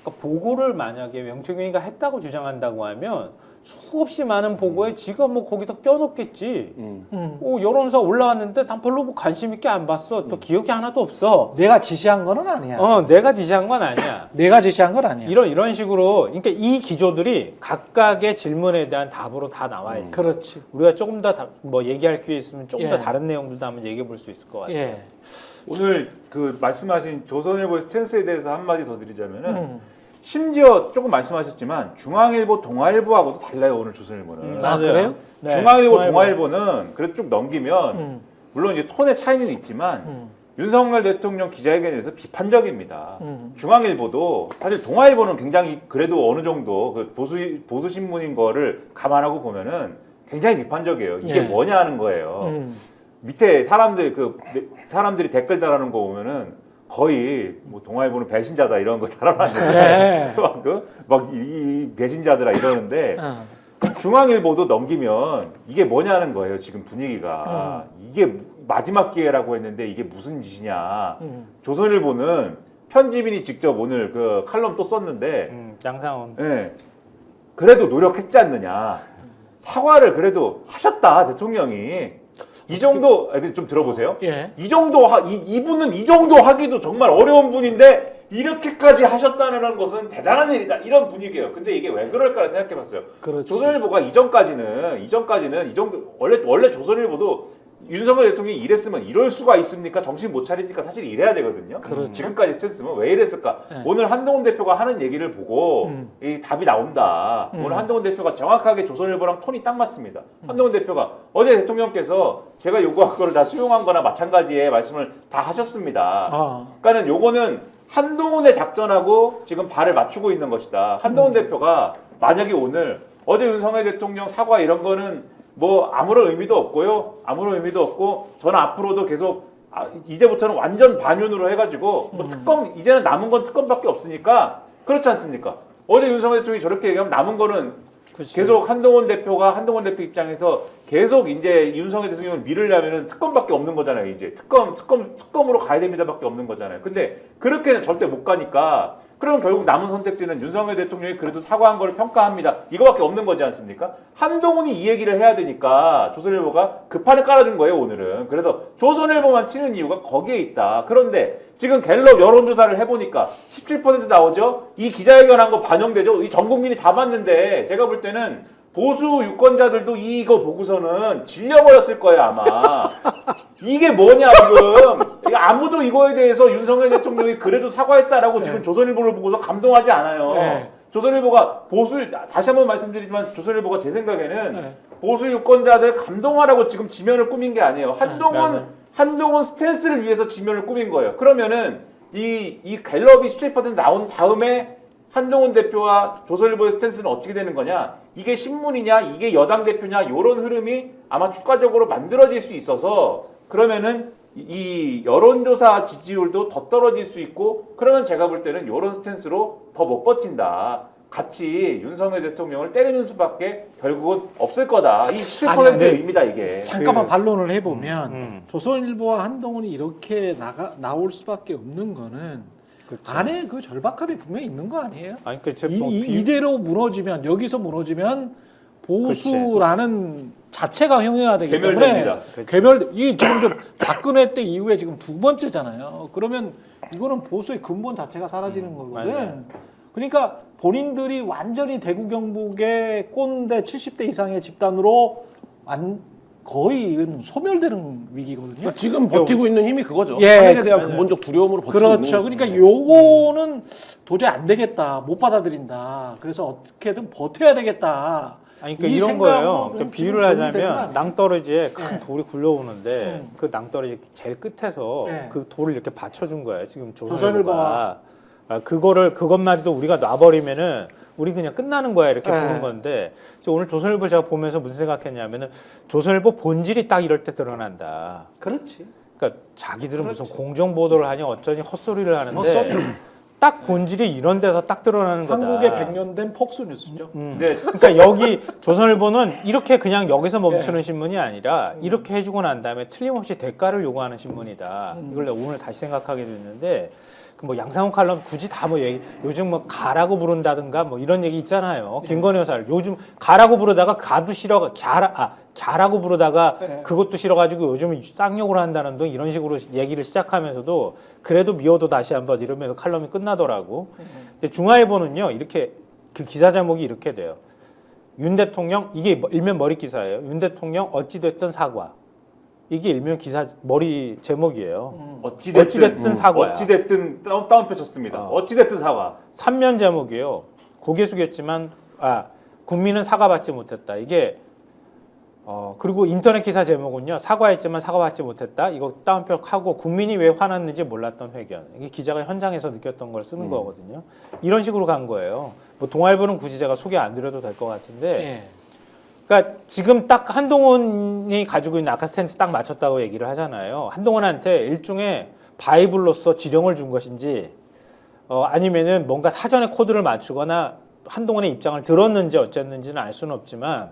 그러니까 보고를 만약에 명태균이가 했다고 주장한다고 하면 수없이 많은 보고에 지가 뭐 거기다 껴놓겠지. 여론조사 올라왔는데 난 별로 뭐 관심 있게 안 봤어. 또 기억이 하나도 없어. 내가 지시한 거는 아니야. 내가 지시한 건 아니야. 내가 지시한 건 아니야. 이런 식으로 그러니까 이 기조들이 각각의 질문에 대한 답으로 다 나와 있어. 그렇지. 우리가 조금 더 뭐 얘기할 기회 있으면 조금 더 예. 다른 내용들도 한번 얘기해 볼 수 있을 것 같아요. 예. 오늘 그 말씀하신 조선일보의 스탠스에 대해서 한마디 더 드리자면은 심지어 조금 말씀하셨지만 중앙일보, 동아일보하고도 달라요 오늘 조선일보는. 아, 그래요? 네, 중앙일보, 동아일보는 그래도 쭉 넘기면 물론 이제 톤의 차이는 있지만 윤석열 대통령 기자회견에서 비판적입니다. 중앙일보도 사실 동아일보는 굉장히 그래도 어느 정도 그 보수 신문인 거를 감안하고 보면은 굉장히 비판적이에요. 이게 예. 뭐냐 하는 거예요. 밑에 사람들이 댓글 달아놓은 거 보면은 거의 뭐 동아일보는 배신자다 이런 거 달아놨는데 네. 막이 배신자들아 이러는데 중앙일보도 넘기면 이게 뭐냐는 거예요. 지금 분위기가 이게 마지막 기회라고 했는데 이게 무슨 짓이냐. 조선일보는 편집인이 직접 오늘 그 칼럼 또 썼는데 양상원. 예, 그래도 노력했지 않느냐. 사과를 그래도 하셨다 대통령이. 이 정도 좀 들어보세요. 예. 이 정도 이분은 이 정도 하기도 정말 어려운 분인데 이렇게까지 하셨다는 것은 대단한 일이다 이런 분위기예요. 근데 이게 왜 그럴까 생각해봤어요. 그렇지. 조선일보가 이전까지는 이 정도 원래 조선일보도 윤석열 대통령이 이랬으면 이럴 수가 있습니까? 정신 못 차리니까 사실 이래야 되거든요. 그렇죠. 지금까지 스탠스면 왜 이랬을까? 네. 오늘 한동훈 대표가 하는 얘기를 보고 이 답이 나온다. 오늘 한동훈 대표가 정확하게 조선일보랑 톤이 딱 맞습니다. 한동훈 대표가 어제 대통령께서 제가 요구한 거를 다 수용한 거나 마찬가지의 말씀을 다 하셨습니다. 그러니까는 요거는 한동훈의 작전하고 지금 발을 맞추고 있는 것이다. 한동훈 대표가 만약에 오늘 어제 윤석열 대통령 사과 이런 거는 뭐 아무런 의미도 없고요. 아무런 의미도 없고 저는 앞으로도 계속 이제부터는 완전 반윤으로 해가지고 뭐 특검 이제는 남은 건 특검밖에 없으니까 그렇지 않습니까? 어제 윤석열 대통령이 저렇게 얘기하면 남은 거는 그치. 계속 한동훈 대표 입장에서 계속 이제 윤석열 대통령을 밀으려면은 특검밖에 없는 거잖아요. 이제 특검으로 가야 됩니다밖에 없는 거잖아요. 근데 그렇게는 절대 못 가니까 그러면 결국 남은 선택지는 윤석열 대통령이 그래도 사과한 걸 평가합니다. 이거밖에 없는 거지 않습니까? 한동훈이 이 얘기를 해야 되니까 조선일보가 그 판을 깔아준 거예요, 오늘은. 그래서 조선일보만 치는 이유가 거기에 있다. 그런데 지금 갤럽 여론조사를 해보니까 17% 나오죠? 이 기자회견한 거 반영되죠? 이 전 국민이 다 봤는데 제가 볼 때는 보수 유권자들도 이거 보고서는 질려버렸을 거예요, 아마. 이게 뭐냐, 지금. 아무도 이거에 대해서 윤석열 대통령이 그래도 사과했다라고 지금 조선일보를 보고서 감동하지 않아요. 네. 조선일보가 다시 한번 말씀드리지만 조선일보가 제 생각에는 보수 유권자들 감동하라고 지금 지면을 꾸민 게 아니에요. 한동훈 스탠스를 위해서 지면을 꾸민 거예요. 그러면은 이 갤럽이 17% 나온 다음에 한동훈 대표와 조선일보의 스탠스는 어떻게 되는 거냐? 이게 신문이냐? 이게 여당 대표냐? 이런 흐름이 아마 추가적으로 만들어질 수 있어서 그러면은 이 여론조사 지지율도 더 떨어질 수 있고 그러면 제가 볼 때는 이런 스탠스로 더 못 버틴다. 같이 윤석열 대통령을 때리는 수밖에 결국은 없을 거다. 이 17%의 의미다 이게. 잠깐만 반론을 해보면 조선일보와 한동훈이 이렇게 나올 수밖에 없는 거는 그렇죠. 안에 그 절박함이 분명히 있는 거 아니에요? 아니 그 이대로 무너지면 여기서 무너지면 보수라는 자체가 형용화되기 때문에 괴멸됩니다. 이게 지금 좀 박근혜 때 이후에 지금 두 번째잖아요. 그러면 이거는 보수의 근본 자체가 사라지는 거거든. 맞아요. 그러니까 본인들이 완전히 대구 경북의 꼰대 70대 이상의 집단으로 거의 소멸되는 위기거든요. 그러니까 지금 버티고 있는 힘이 그거죠. 예, 하늘에 대한 근본적 두려움으로 버티고 있는 그렇죠. 거죠. 그러니까 요거는 도저히 안 되겠다. 못 받아들인다. 그래서 어떻게든 버텨야 되겠다. 아니, 그러니까 이 이런 생각으로 거예요. 지금 그러니까 비유를 정리되는 거 하자면 아니에요? 낭떠러지에 큰 네. 돌이 굴러오는데 그 낭떠러지 제일 끝에서 네. 그 돌을 이렇게 받쳐준 거예요. 지금 조선일보가. 조선일보가 그것만으로 우리가 놔버리면은 우리 그냥 끝나는 거야 이렇게 네. 보는 건데 오늘 조선일보 제가 보면서 무슨 생각했냐면은 조선일보 본질이 딱 이럴 때 드러난다. 그렇지. 그러니까 자기들은 그렇지. 무슨 공정 보도를 하냐 어쩌니 헛소리를 하는데 헛소리. 딱 본질이 이런 데서 딱 드러나는 거다. 한국의 100년 된 폭스 뉴스죠. 네. 그러니까 여기 조선일보는 이렇게 그냥 여기서 멈추는 네. 신문이 아니라 이렇게 해주고 난 다음에 틀림없이 대가를 요구하는 신문이다. 이걸 내가 오늘 다시 생각하게 됐는데 그 뭐 양상훈 칼럼 굳이 다 뭐 얘기 요즘 뭐 가라고 부른다든가 뭐 이런 얘기 있잖아요. 김건희 여사를 요즘 가라고 부르다가 가도 싫어 갸라고 부르다가 네. 그것도 싫어가지고 요즘 쌍욕을 한다는 등 이런 식으로 얘기를 시작하면서도 그래도 미워도 다시 한번 이러면서 칼럼이 끝나더라고. 근데 중앙일보는요 이렇게 그 기사 제목이 이렇게 돼요. 윤 대통령 이게 일면 머리 기사예요. 윤 대통령 어찌 됐든 사과. 이게 일면 기사 머리 제목이에요. 어찌됐든 사과야. 어찌됐든 다운표 쳤습니다. 어찌됐든 사과. 3면 제목이에요. 고개 숙였지만 국민은 사과받지 못했다. 이게 그리고 인터넷 기사 제목은요. 사과했지만 사과받지 못했다. 이거 다운표 하고 국민이 왜 화났는지 몰랐던 회견. 이게 기자가 현장에서 느꼈던 걸 쓰는 거거든요. 이런 식으로 간 거예요. 뭐 동아일보는 굳이 제가 소개 안 드려도 될 것 같은데 예. 그러니까 지금 딱 한동훈이 가지고 있는 아까 스탠스 딱 맞췄다고 얘기를 하잖아요. 한동훈한테 일종의 바이블로서 지령을 준 것인지 아니면은 뭔가 사전에 코드를 맞추거나 한동훈의 입장을 들었는지 어쨌는지는 알 수는 없지만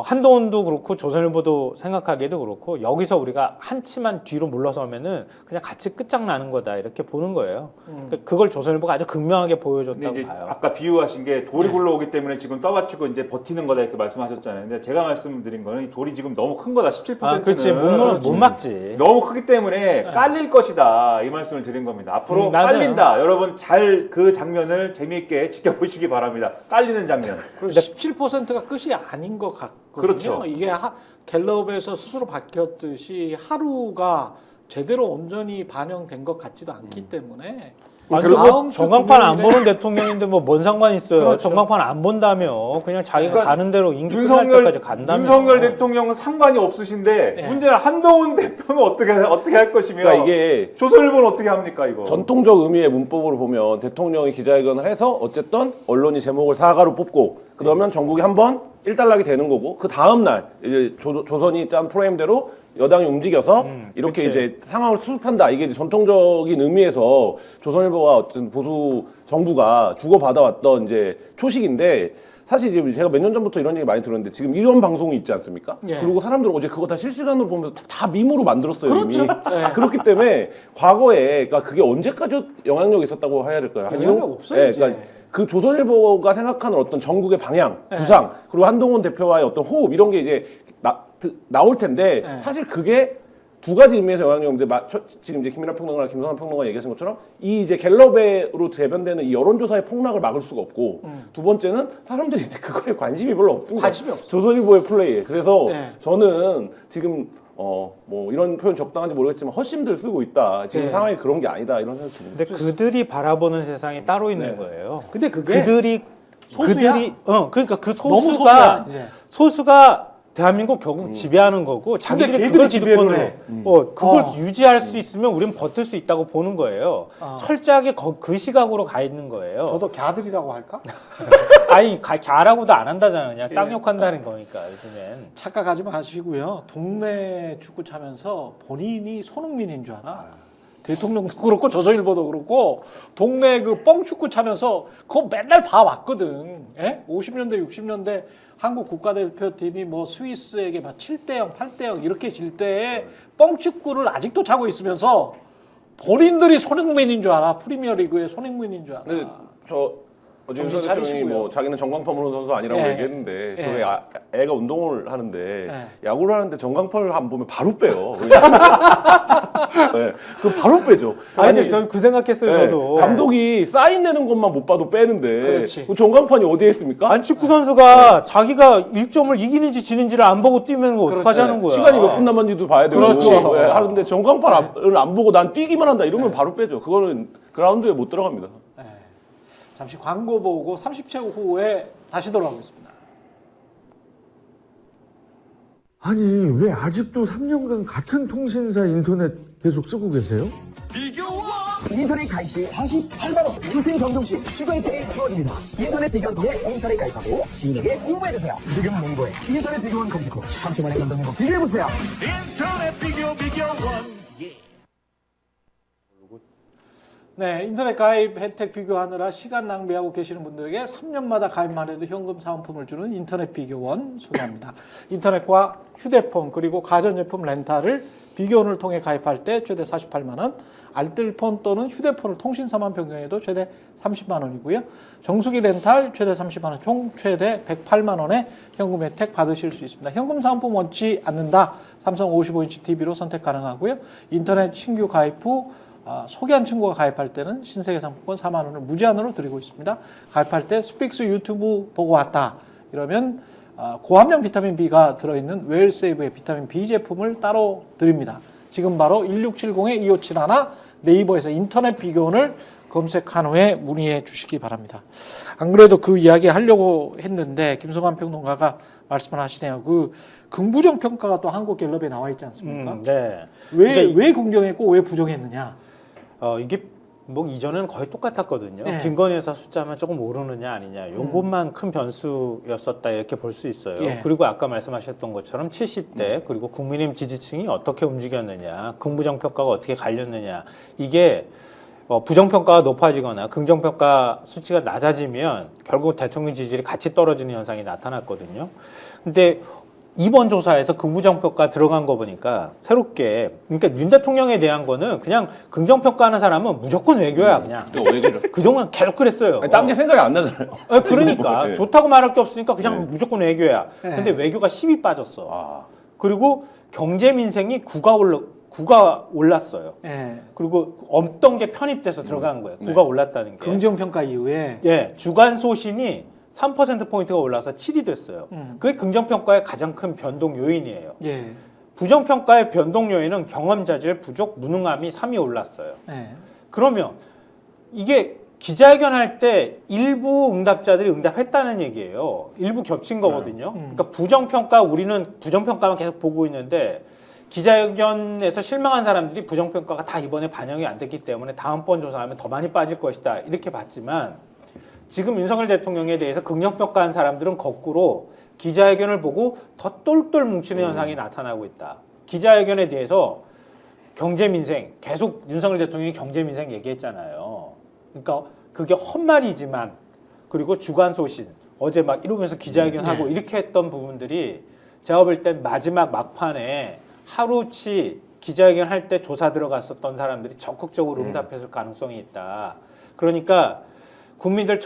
한동훈도 그렇고 조선일보도 생각하기에도 그렇고 여기서 우리가 한치만 뒤로 물러서면은 그냥 같이 끝장나는 거다 이렇게 보는 거예요. 그러니까 그걸 조선일보가 아주 극명하게 근데 보여줬다고 이제 봐요. 아까 비유하신 게 돌이 굴러오기 때문에 지금 떠받치고 이제 버티는 거다 이렇게 말씀하셨잖아요. 근데 제가 말씀드린 거는 이 돌이 지금 너무 큰 거다. 17%는 그렇지 못 막지. 너무 크기 때문에 깔릴 것이다 이 말씀을 드린 겁니다. 앞으로 맞아요. 깔린다. 여러분 잘 그 장면을 재미있게 지켜보시기 바랍니다. 깔리는 장면. 17%가 끝이 아닌 것 같거든요. 그렇죠. 이게 갤럽에서 스스로 밝혔듯이 하루가 제대로 온전히 반영된 것 같지도 않기 때문에 아니, 다음 주 전광판 안 금요일에- 보는 대통령인데 뭐 뭔 상관 있어요? 그렇죠. 전광판 안 본다며 그냥 자기가 그러니까 가는 대로 임기 끝날 때까지 간다며. 윤석열 대통령은 상관이 없으신데 네. 문제는 한동훈 대표는 어떻게 할 것이며 그러니까 이게 조선일보는 어떻게 합니까 이거? 전통적 의미의 문법으로 보면 대통령이 기자회견을 해서 어쨌든 언론이 제목을 사과로 뽑고 그러면 전국이 한번 일단락이 되는 거고 그 다음 날 이제 조선이 짠 프레임대로 여당이 움직여서 이렇게 그치. 이제 상황을 수습한다. 이게 이제 전통적인 의미에서 조선일보가 어떤 보수 정부가 주고받아왔던 이제 초식인데 사실 이제 제가 몇 년 전부터 이런 얘기 많이 들었는데 지금 이런 방송이 있지 않습니까? 예. 그리고 사람들 어제 그거 다 실시간으로 보면서 다 밈으로 만들었어요. 그렇죠. 이미. 예. 그렇기 때문에 과거에 그러니까 그게 언제까지 영향력이 있었다고 해야 될까요? 영향력 없어요, 이제. 그러니까 그 조선일보가 생각하는 어떤 전국의 방향, 예. 구상, 그리고 한동훈 대표와의 어떤 호흡 이런 게 이제 나올 텐데 예. 사실 그게 두 가지 의미에서 영향력인데 지금 이제 김민하 평론가나 김성환 평론가 얘기하신 것처럼 이 이제 갤럽으로 대변되는 이 여론조사의 폭락을 막을 수가 없고 두 번째는 사람들이 이제 그거에 관심이 별로 없습니다. 관심이 없어. 조선일보의 플레이에. 그래서 네. 저는 지금 뭐 이런 표현 적당한지 모르겠지만 헛심들 쓰고 있다. 지금 네. 상황이 그런 게 아니다 이런 생각이 듭니다. 근데 그들이 바라보는 세상이 따로 있는 네. 거예요. 근데 그게 그들이 소수야? 그러니까 그 너무 소수야, 이제. 소수가 대한민국 결국 지배하는 거고 자기들이 걔들이 그걸 지배를 지배를 해. 그걸 어. 유지할 수 있으면 우리는 버틸 수 있다고 보는 거예요. 철저하게 그 시각으로 가 있는 거예요. 저도 갸들이라고 할까? 아니 갸라고도 안 한다잖아요. 그냥 쌍욕한다는 거니까 요즘엔. 착각하지 마시고요. 동네 축구 차면서 본인이 손흥민인 줄 알아. 대통령도 그렇고 조선일보도 그렇고 동네 그 뻥축구 차면서 그거 맨날 봐왔거든. 예? 50년대 60년대 한국 국가대표팀이 뭐 스위스에게 막 7대0 8대0 이렇게 질 때에 뻥축구를 아직도 차고 있으면서 본인들이 손흥민인 줄 알아. 프리미어리그의 손흥민인 줄 알아. 근데 저 어제 정신 윤석열 대통령이 차리시고요. 뭐 자기는 전광판 보는 선수 아니라고 예. 얘기했는데 예. 저희 애가 운동을 하는데 예. 야구를 하는데 전광판을 안 보면 바로 빼요. 네, 그 바로 빼죠. 아니, 그 생각했어요, 네, 저도. 감독이 사인 내는 것만 못 봐도 빼는데 그렇지. 그 전광판이 어디에 있습니까? 아니, 축구 선수가 자기가 1점을 이기는지 지는지를 안 보고 뛰면 뭐 어떡하지 하는 거야. 시간이 몇 분 남았는지도 봐야 되고 그렇죠. 예, 하는데 전광판을 안 보고 난 뛰기만 한다 이러면 바로 빼죠. 그거는 그라운드에 못 들어갑니다. 네. 잠시 광고 보고 30초 후에 다시 돌아오겠습니다. 아니 왜 아직도 3년간 같은 통신사 인터넷 계속 쓰고 계세요? 인터넷 가입 시 48만원 유심 경종 시 추가 혜택이 주어집니다. 인터넷 비교원 통해 인터넷 가입하고 지인에게 홍보해주세요. 지금 네이버에 인터넷 비교원 검색 후 3초만에 감동 행복 비교해보세요. 네, 인터넷 가입 혜택 비교하느라 시간 낭비하고 계시는 분들에게 3년마다 가입만 해도 현금 사은품을 주는 인터넷 비교원 소개합니다. 인터넷과 휴대폰 그리고 가전제품 렌탈을 비교원을 통해 가입할 때 최대 48만 원, 알뜰폰 또는 휴대폰을 통신사만 변경해도 최대 30만 원이고요. 정수기 렌탈 최대 30만 원, 총 최대 108만 원의 현금 혜택 받으실 수 있습니다. 현금 사은품 원치 않는다. 삼성 55인치 TV로 선택 가능하고요. 인터넷 신규 가입 후 소개한 친구가 가입할 때는 신세계 상품권 4만 원을 무제한으로 드리고 있습니다. 가입할 때 스픽스 유튜브 보고 왔다. 이러면 고함량 비타민 B가 들어있는 웰세이브의 비타민 B 제품을 따로 드립니다. 지금 바로 1670-2571 네이버에서 인터넷 비교원을 검색한 후에 문의해 주시기 바랍니다. 안 그래도 그 이야기 하려고 했는데 김성환 평론가가 말씀을 하시네요. 그 긍부정 평가가 또 한국갤럽에 나와 있지 않습니까? 네. 왜 긍정했고 왜 부정했느냐? 이게 뭐 이전에는 거의 똑같았거든요. 네. 김건희 여사 숫자만 조금 오르느냐 아니냐, 요것만 큰 변수였었다 이렇게 볼 수 있어요. 예. 그리고 아까 말씀하셨던 것처럼 70대 그리고 국민의힘 지지층이 어떻게 움직였느냐, 긍부정 평가가 어떻게 갈렸느냐, 이게 부정평가가 높아지거나 긍정평가 수치가 낮아지면 결국 대통령 지지율이 같이 떨어지는 현상이 나타났거든요. 근데 이번 조사에서 긍부정평가 들어간 거 보니까 새롭게, 그러니까 윤 대통령에 대한 거는 그냥 긍정평가하는 사람은 무조건 외교야, 그냥. 왜 그래? 그동안 계속 그랬어요. 딴 게 생각이 안 나잖아요. 그러니까 네. 좋다고 말할 게 없으니까 그냥 네. 무조건 외교야. 네. 근데 외교가 10이 빠졌어. 아, 그리고 경제 민생이 9가 올랐어요. 예. 그리고 없던 게 편입돼서 들어간 거예요. 9가 올랐다는 게. 긍정평가 이후에 예, 주간 소신이 3%포인트가 올라서 7이 됐어요. 그게 긍정평가의 가장 큰 변동 요인이에요. 예. 부정평가의 변동 요인은 경험자질, 부족, 무능함이 3이 올랐어요. 예. 그러면 이게 기자회견 할 때 일부 응답자들이 응답했다는 얘기예요. 일부 겹친 거거든요. 그러니까 부정평가, 우리는 부정평가만 계속 보고 있는데 기자회견에서 실망한 사람들이 부정평가가 다 이번에 반영이 안 됐기 때문에 다음번 조사하면 더 많이 빠질 것이다 이렇게 봤지만, 지금 윤석열 대통령에 대해서 긍정평가한 사람들은 거꾸로 기자회견을 보고 더 똘똘 뭉치는 현상이 나타나고 있다. 기자회견에 대해서 경제민생, 계속 윤석열 대통령이 경제민생 얘기했잖아요. 그러니까 그게 헛말이지만, 그리고 주간소신, 어제 막 이러면서 기자회견하고 이렇게 했던 부분들이 제가 볼 땐 마지막 막판에 하루치 기자회견 할 때 조사 들어갔었던 사람들이 적극적으로 응답했을 가능성이 있다. 그러니까 국민들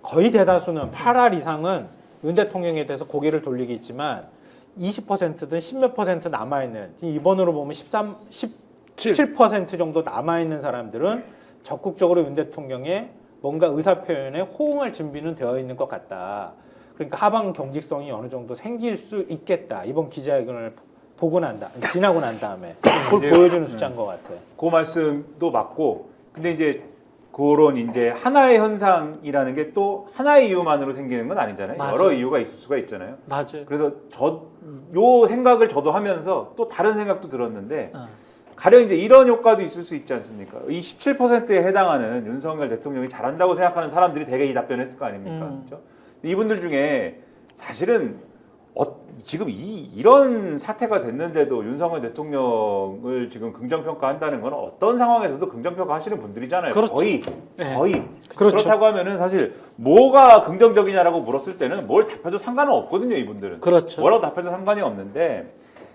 거의 대다수는 8할 이상은 윤 대통령에 대해서 고개를 돌리기 있지만 20%든 10몇 퍼센트 남아있는, 이번으로 보면 17% 정도 남아있는 사람들은 적극적으로 윤 대통령의 뭔가 의사표현에 호응할 준비는 되어 있는 것 같다. 그러니까 하방 경직성이 어느 정도 생길 수 있겠다. 이번 기자회견을 지나고 난 다음에 그걸 이제, 보여주는 숫자인 것 같아. 그 말씀도 맞고, 근데 이제 그런 이제 하나의 현상이라는 게 또 하나의 이유만으로 생기는 건 아니잖아요. 맞아요. 여러 이유가 있을 수가 있잖아요. 맞아요. 그래서 요 생각을 저도 하면서 또 다른 생각도 들었는데, 어. 가령 이제 이런 효과도 있을 수 있지 않습니까? 이 17%에 해당하는 윤석열 대통령이 잘한다고 생각하는 사람들이 대개 이 답변했을 거 아닙니까? 그렇죠? 이분들 중에 사실은 지금 이런 사태가 됐는데도 윤석열 대통령을 지금 긍정평가한다는 건 어떤 상황에서도 긍정평가 하시는 분들이잖아요. 그렇죠. 거의. 그렇죠. 그렇다고 하면은 사실 뭐가 긍정적이냐라고 물었을 때는 뭘 답해도 상관은 없거든요, 이분들은. 그렇죠. 뭐라고 답해도 상관이 없는데,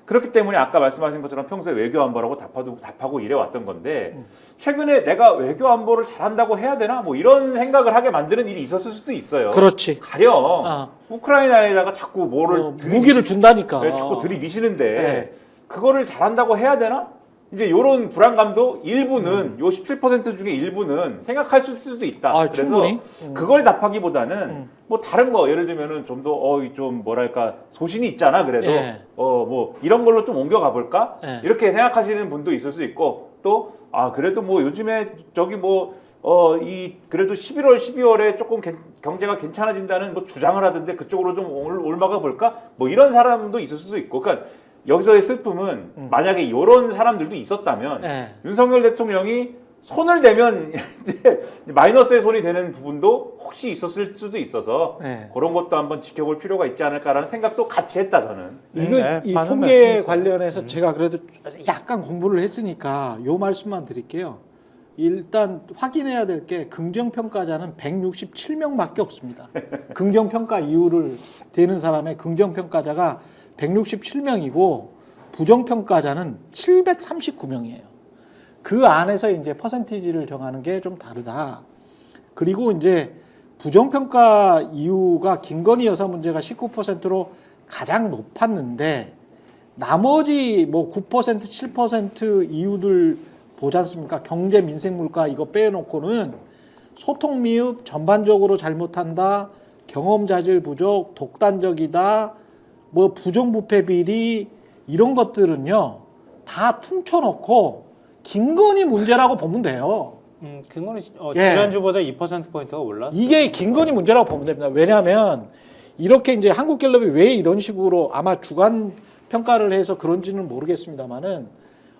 그렇기 때문에 아까 말씀하신 것처럼 평소에 외교 안보라고 답하고 이래 왔던 건데 최근에 내가 외교 안보를 잘한다고 해야 되나 뭐 이런 생각을 하게 만드는 일이 있었을 수도 있어요. 그렇지. 가령 아. 우크라이나에다가 자꾸 뭐를 무기를 준다니까. 네, 자꾸 들이미시는데 네. 그거를 잘한다고 해야 되나? 이제 이런 불안감도 일부는 요 17% 중에 일부는 생각할 수도 있다. 아, 그래서 충분히. 그걸 답하기보다는 뭐 다른 거 예를 들면은 좀 더 좀 뭐랄까 소신이 있잖아. 그래도 예. 뭐 이런 걸로 좀 옮겨가 볼까? 예. 이렇게 생각하시는 분도 있을 수 있고 또 그래도 뭐 요즘에 저기 뭐 그래도 11월, 12월에 조금 경제가 괜찮아진다는 뭐 주장을 하던데 그쪽으로 좀 올라가 볼까? 뭐 이런 사람도 있을 수도 있고. 그러니까 여기서의 슬픔은 만약에 이런 사람들도 있었다면 네. 윤석열 대통령이 손을 대면 이제 마이너스의 손이 되는 부분도 혹시 있었을 수도 있어서 네. 그런 것도 한번 지켜볼 필요가 있지 않을까라는 생각도 같이 했다 저는. 이거 이 맞는 통계 말씀이세요. 관련해서 제가 그래도 약간 공부를 했으니까 요 말씀만 드릴게요. 일단 확인해야 될 게 긍정평가자는 167명밖에 없습니다. 긍정평가 이유를 대는 사람의 긍정평가자가 167명이고 부정평가자는 739명이에요. 그 안에서 이제 퍼센티지를 정하는 게 좀 다르다. 그리고 이제 부정평가 이유가 김건희 여사 문제가 19%로 가장 높았는데 나머지 뭐 9%, 7% 이유들 보지 않습니까? 경제, 민생, 물가 이거 빼놓고는 소통 미흡, 전반적으로 잘못한다, 경험 자질 부족, 독단적이다, 뭐 부정부패 비리 이런 것들은요 다 퉁쳐놓고 김건희 문제라고 보면 돼요. 그거는 예. 지난주보다 2%포인트가 올랐어요. 이게 김건희 문제라고 보면 됩니다. 왜냐하면 이렇게 이제 한국갤럽이 왜 이런 식으로 아마 주간 평가를 해서 그런지는 모르겠습니다만은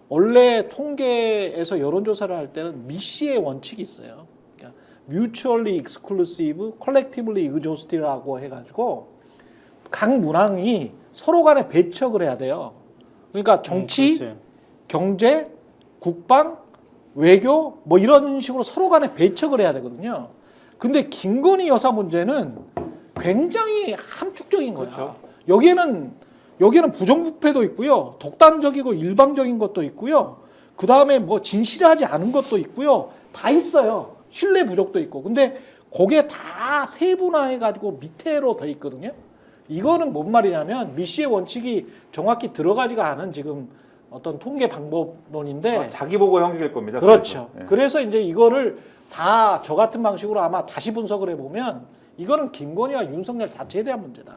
원래 통계에서 여론조사를 할 때는 미시의 원칙이 있어요. 그러니까 mutually exclusive, collectively exhaustiv라고 해가지고 각 문항이 서로 간에 배척을 해야 돼요. 그러니까 정치, 그렇지. 경제, 국방, 외교 뭐 이런 식으로 서로 간에 배척을 해야 되거든요. 근데 김건희 여사 문제는 굉장히 함축적인 거죠. 그렇죠. 여기에는 부정부패도 있고요. 독단적이고 일방적인 것도 있고요. 그 다음에 뭐 진실하지 않은 것도 있고요. 다 있어요. 신뢰 부족도 있고. 근데 그게 다 세분화해가지고 밑에로 더 있거든요. 이거는 뭔 말이냐면 미시의 원칙이 정확히 들어가지가 않은 지금 어떤 통계 방법론인데 자기 보고 형식일 겁니다. 그렇죠. 그래서. 예. 그래서 이제 이거를 다 저 같은 방식으로 아마 다시 분석을 해보면 이거는 김건희와 윤석열 자체에 대한 문제다.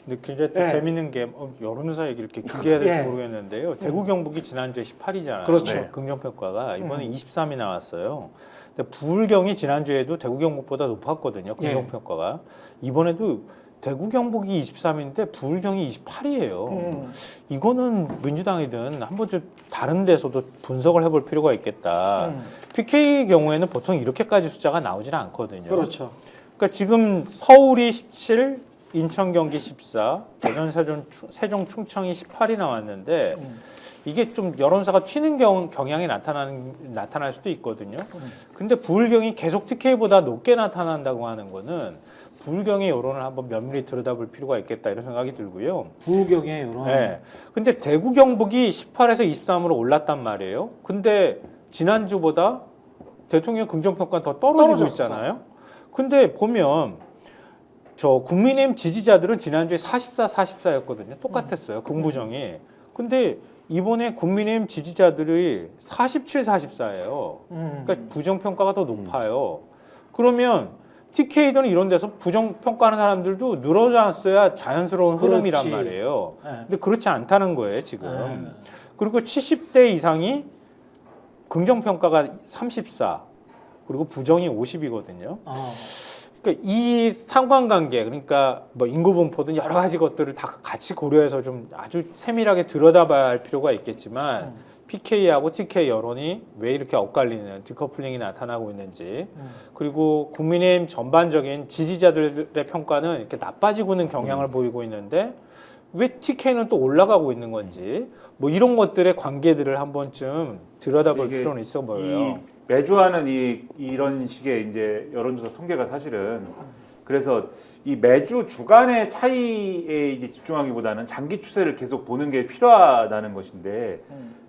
근데 굉장히 또 예. 재밌는 게 여론조사 얘기를 이렇게 길게 해야 될지 예. 모르겠는데요. 대구 경북이 지난주에 18이잖아요. 그렇죠. 긍정평가가 이번에 23이 나왔어요. 근데 부울경이 지난주에도 대구 경북보다 높았거든요. 긍정평가가. 이번에도 대구 경북이 23인데 부울경이 28이에요. 이거는 민주당이든 한 번쯤 다른 데서도 분석을 해볼 필요가 있겠다. PK 경우에는 보통 이렇게까지 숫자가 나오지는 않거든요. 그렇죠. 그러니까 지금 서울이 17, 인천, 경기 14, 대전, 세종, 충청이 18이 나왔는데 이게 좀 여론사가 튀는 경향이 나타날 수도 있거든요. 근데 부울경이 계속 TK보다 높게 나타난다고 하는 거는 부울경의 여론을 한번 면밀히 들여다볼 필요가 있겠다 이런 생각이 들고요. 부울경의 여론. 네. 근데 대구 경북이 18에서 23으로 올랐단 말이에요. 근데 지난주보다 대통령 긍정평가는 더 떨어지고 떨어졌어. 있잖아요. 근데 보면 저 국민의힘 지지자들은 지난주에 44, 44였거든요. 똑같았어요. 긍부정이. 근데 이번에 국민의힘 지지자들이 47, 44예요. 그러니까 부정평가가 더 높아요. 그러면 TK든 이런 데서 부정평가하는 사람들도 늘어났어야 자연스러운 흐름이란 그렇지. 말이에요. 네. 근데 그렇지 않다는 거예요, 지금. 그리고 70대 이상이 긍정평가가 34, 그리고 부정이 50이거든요. 그러니까 이 상관관계, 그러니까 뭐 인구 분포든 여러 가지 것들을 다 같이 고려해서 좀 아주 세밀하게 들여다봐야 할 필요가 있겠지만 PK하고 TK 여론이 왜 이렇게 엇갈리는 디커플링이 나타나고 있는지, 그리고 국민의힘 전반적인 지지자들의 평가는 이렇게 나빠지고 있는 경향을 보이고 있는데 왜 TK는 또 올라가고 있는 건지, 뭐 이런 것들의 관계들을 한 번쯤 들여다볼 이게 필요는 있어 보여요. 매주 하는 이런 식의 이제 여론조사 통계가 사실은 그래서 이 매주 주간의 차이에 이제 집중하기보다는 장기 추세를 계속 보는 게 필요하다는 것인데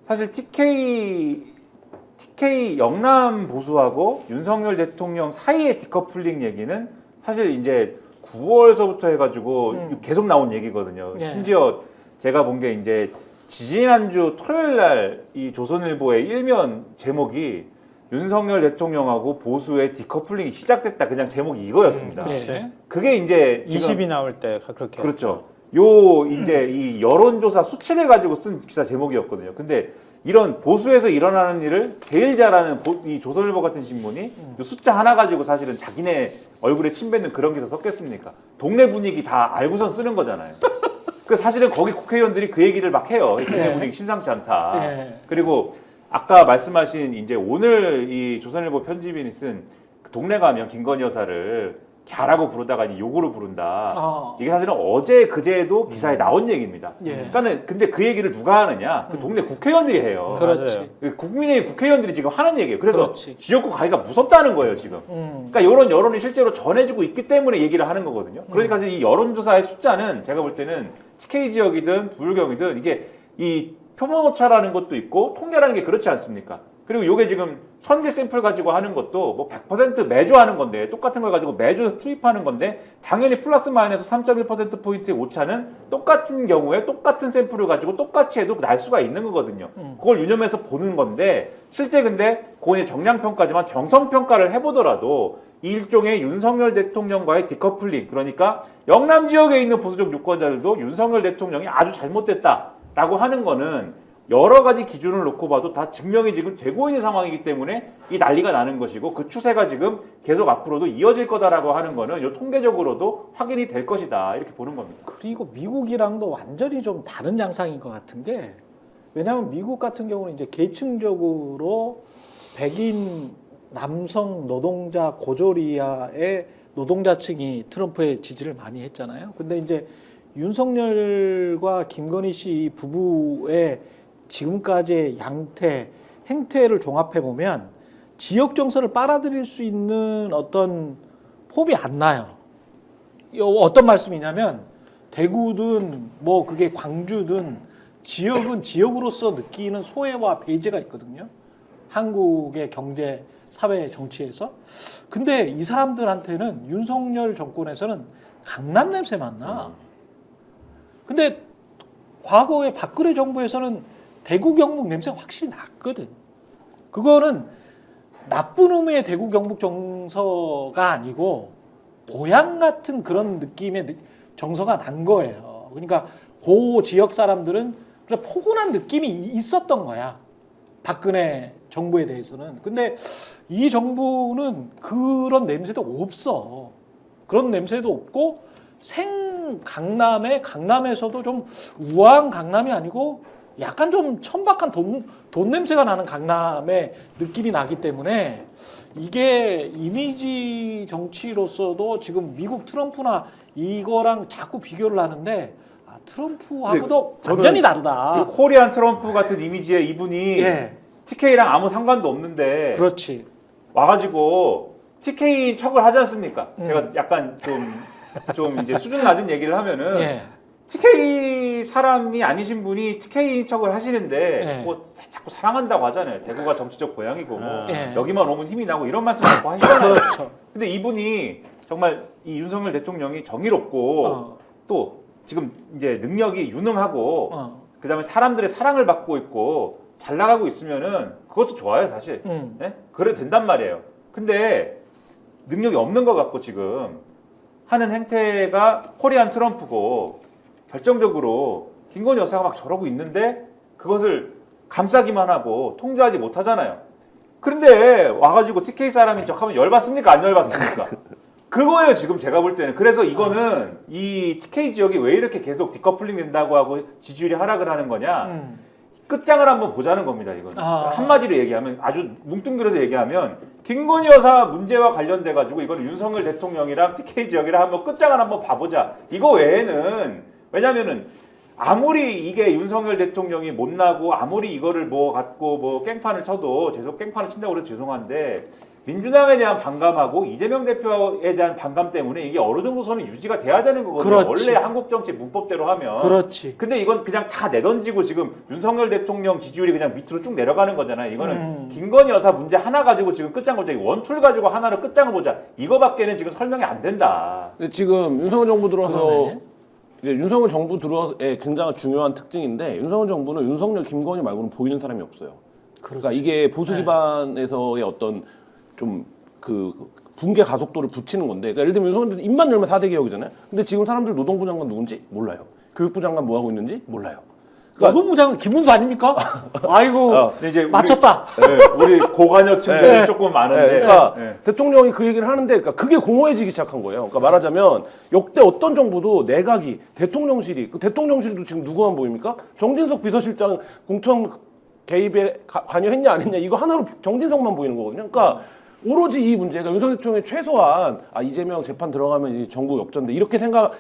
사실 TK 영남 보수하고 윤석열 대통령 사이의 디커플링 얘기는 사실 이제 9월서부터 해가지고 계속 나온 얘기거든요. 예. 심지어 제가 본 게 이제 지지난주 토요일 날 이 조선일보의 일면 제목이 윤석열 대통령하고 보수의 디커플링이 시작됐다. 그냥 제목이 이거였습니다. 네. 그게 이제 지금 20이 나올 때 그렇게 그렇죠. 요 이제 이 여론조사 수치를 가지고 쓴 기사 제목이었거든요. 근데 이런 보수에서 일어나는 일을 제일 잘하는 이 조선일보 같은 신문이 요 숫자 하나 가지고 사실은 자기네 얼굴에 침 뱉는 그런 기사 썼겠습니까? 동네 분위기 다 알고선 쓰는 거잖아요. 그 사실은 거기 국회의원들이 그 얘기를 막 해요. 이 동네 분위기 심상치 않다. 네. 그리고 아까 말씀하신 이제 오늘 이 조선일보 편집인이 쓴 그 동네 가면 김건희 여사를 갸라고 부르다가 이제 욕으로 부른다. 이게 사실은 어제 그제도 기사에 나온 얘기입니다. 예. 그러니까는 근데 그 얘기를 누가 하느냐? 그 동네 국회의원들이 해요. 그렇지. 국민의힘 국회의원들이 지금 하는 얘기예요. 그래서 그렇지. 지역구 가기가 무섭다는 거예요, 지금. 그러니까 이런 여론이 실제로 전해지고 있기 때문에 얘기를 하는 거거든요. 그러니까 이 여론조사의 숫자는 제가 볼 때는 TK 지역이든 부울경이든 이게 이 표본오차라는 것도 있고 통계라는 게 그렇지 않습니까? 그리고 이게 지금 1000개 샘플 가지고 하는 것도 뭐 100% 매주 하는 건데 똑같은 걸 가지고 매주 투입하는 건데 당연히 플러스 마이너스 3.1%포인트의 오차는 똑같은 경우에 똑같은 샘플을 가지고 똑같이 해도 날 수가 있는 거거든요. 그걸 유념해서 보는 건데 실제 근데 그건 정량평가지만 정성평가를 해보더라도 일종의 윤석열 대통령과의 디커플링 그러니까 영남 지역에 있는 보수적 유권자들도 윤석열 대통령이 아주 잘못됐다라고 하는 거는 여러 가지 기준을 놓고 봐도 다 증명이 지금 되고 있는 상황이기 때문에 이 난리가 나는 것이고 그 추세가 지금 계속 앞으로도 이어질 거다라고 하는 거는 요 통계적으로도 확인이 될 것이다 이렇게 보는 겁니다. 그리고 미국이랑도 완전히 좀 다른 양상인 것 같은 게 왜냐하면 미국 같은 경우는 이제 계층적으로 백인 남성 노동자 고졸이하의 노동자층이 트럼프의 지지를 많이 했잖아요. 근데 이제 윤석열과 김건희 씨 부부의 지금까지의 양태, 행태를 종합해 보면 지역 정서를 빨아들일 수 있는 어떤 폼이 안 나요. 어떤 말씀이냐면 대구든 뭐 그게 광주든 지역은 지역으로서 느끼는 소외와 배제가 있거든요. 한국의 경제, 사회, 정치에서. 근데 이 사람들한테는 윤석열 정권에서는 강남 냄새만 나. 근데 과거에 박근혜 정부에서는 대구 경북 냄새가 확실히 났거든. 그거는 나쁜 의미의 대구 경북 정서가 아니고 고향 같은 그런 느낌의 정서가 난 거예요. 그러니까 그 지역 사람들은 그래 포근한 느낌이 있었던 거야. 박근혜 정부에 대해서는. 근데 이 정부는 그런 냄새도 없어. 그런 냄새도 없고 생 강남에서도 좀 우아한 강남이 아니고 약간 좀 천박한 돈 냄새가 나는 강남의 느낌이 나기 때문에 이게 이미지 정치로서도 지금 미국 트럼프나 이거랑 자꾸 비교를 하는데 트럼프하고도 완전히 다르다. 그 코리안 트럼프 같은 이미지의 이분이 예. TK랑 아무 상관도 없는데 그렇지. 와가지고 TK 척을 하지 않습니까? 제가 약간 좀 이제 수준 낮은 얘기를 하면은 예. TK 사람이 아니신 분이 TK 척을 하시는데 예. 뭐 자꾸 사랑한다고 하잖아요. 대구가 정치적 고향이고 뭐 예. 여기만 오면 힘이 나고 이런 말씀 자꾸 하시잖아요. 그렇죠. 근데 이분이 정말 이 윤석열 대통령이 정의롭고 또 지금 이제 능력이 유능하고 그다음에 사람들의 사랑을 받고 있고 잘 나가고 있으면은 그것도 좋아요 사실. 네? 그래도 된단 말이에요. 근데 능력이 없는 것 같고 지금 하는 행태가 코리안 트럼프고 결정적으로 김건희 여사가 막 저러고 있는데 그것을 감싸기만 하고 통제하지 못하잖아요. 그런데 와가지고 TK 사람인 척하면 열받습니까? 안 열받습니까? 그거예요 지금 제가 볼 때는. 그래서 이거는 이 TK 지역이 왜 이렇게 계속 디커플링 된다고 하고 지지율이 하락을 하는 거냐. 끝장을 한번 보자는 겁니다. 이거는 한마디로 얘기하면 아주 뭉뚱그려서 얘기하면 김건희 여사 문제와 관련돼 가지고 이건 윤석열 대통령이랑 TK 지역이랑 한번 끝장을 한번 봐보자. 이거 외에는 왜냐면은 아무리 이게 윤석열 대통령이 못나고 아무리 이거를 뭐 갖고 뭐 깽판을 쳐도 깽판을 친다고 그래서 죄송한데 민주당에 대한 반감하고 이재명 대표에 대한 반감 때문에 이게 어느 정도 선은 유지가 돼야 되는 거거든요. 그렇지. 원래 한국 정치 문법대로 하면. 그렇지. 근데 이건 그냥 다 내던지고 지금 윤석열 대통령 지지율이 그냥 밑으로 쭉 내려가는 거잖아요. 이거는 김건희 여사 문제 하나 가지고 지금 끝장을 보자. 원툴 가지고 하나로 끝장을 보자. 이거밖에는 지금 설명이 안 된다. 근데 지금 윤석열 정부 들어서 그러네. 이제 윤석열 정부 들어서의 굉장히 중요한 특징인데 윤석열 정부는 윤석열, 김건희 말고는 보이는 사람이 없어요. 그러니까 이게 보수 기반에서의 어떤 좀 그 붕괴 가속도를 붙이는 건데, 그러니까 예를 들면 윤석열 입만 열면 4대 개혁이잖아요. 근데 지금 사람들 노동부 장관 누군지 몰라요. 교육부 장관 뭐 하고 있는지 몰라요. 그러니까 노동부 장관 김문수 아닙니까? 아이고 근데 이제 맞췄다. 우리 고관여층들이 조금 많은데. 그러니까 네. 대통령이 그 얘기를 하는데, 그러니까 그게 공허해지기 시작한 거예요. 그러니까 말하자면 역대 어떤 정부도 내각이 대통령실이, 그 대통령실도 지금 누구만 보입니까? 정진석 비서실장 공천 개입에 관여했냐 안 했냐 이거 하나로 정진석만 보이는 거거든요. 그러니까 오로지 이 문제가 윤석열 대통령이 최소한 이재명 재판 들어가면 이 정부 역전돼 이렇게 생각,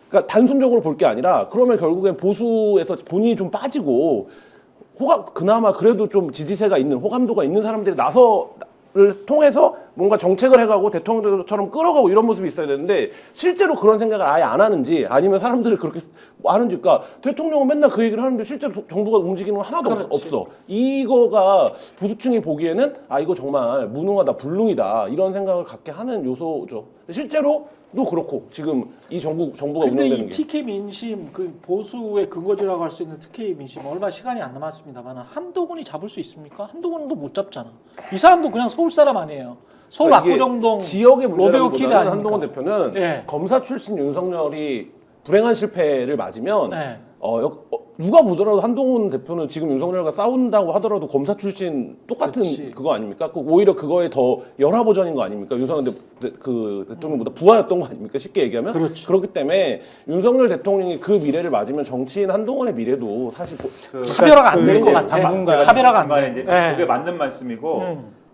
그러니까 단순적으로 볼 게 아니라 그러면 결국엔 보수에서 본인이 좀 빠지고 그나마 그래도 좀 지지세가 있는, 호감도가 있는 사람들이 나서를 통해서 뭔가 정책을 해가고 대통령처럼 끌어가고 이런 모습이 있어야 되는데 실제로 그런 생각을 아예 안 하는지 아니면 사람들을 그렇게 하는지. 그러니까 대통령은 맨날 그 얘기를 하는데 실제로 정부가 움직이는 건 하나도 없어. 이거가 보수층이 보기에는 이거 정말 무능하다, 불능이다 이런 생각을 갖게 하는 요소죠. 실제로도 그렇고 지금 이 정부가 근데 운영되는 이 게. TK 민심, 그 보수의 근거지라고 할 수 있는 TK 민심 얼마 시간이 안 남았습니다만 한동훈이 잡을 수 있습니까? 한동훈도 못 잡잖아. 이 사람도 그냥 서울 사람 아니에요. 서울 그러니까 이게 압구정동 지역의 로데오 키드 문제라기보다는 아닙니까? 한동훈 대표는 예. 검사 출신 윤석열이 불행한 실패를 맞으면 네. 누가 보더라도 한동훈 대표는 지금 윤석열과 싸운다고 하더라도 검사 출신 똑같은 그렇지. 그거 아닙니까? 오히려 그거에 더 열화 버전인 거 아닙니까? 윤석열 그 대통령보다 부하였던 거 아닙니까? 쉽게 얘기하면. 그렇죠. 그렇기 때문에 윤석열 대통령이 그 미래를 맞으면 정치인 한동훈의 미래도 사실 차별화가 안 될 것 이제 같아. 당분간 차별화가 안 중간에 돼. 이제 네. 그게 맞는 말씀이고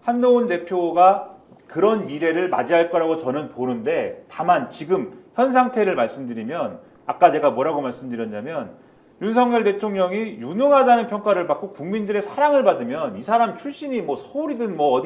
한동훈 대표가 그런 미래를 맞이할 거라고 저는 보는데, 다만 지금 현 상태를 말씀드리면 아까 제가 뭐라고 말씀드렸냐면 윤석열 대통령이 유능하다는 평가를 받고 국민들의 사랑을 받으면 이 사람 출신이 뭐 서울이든 뭐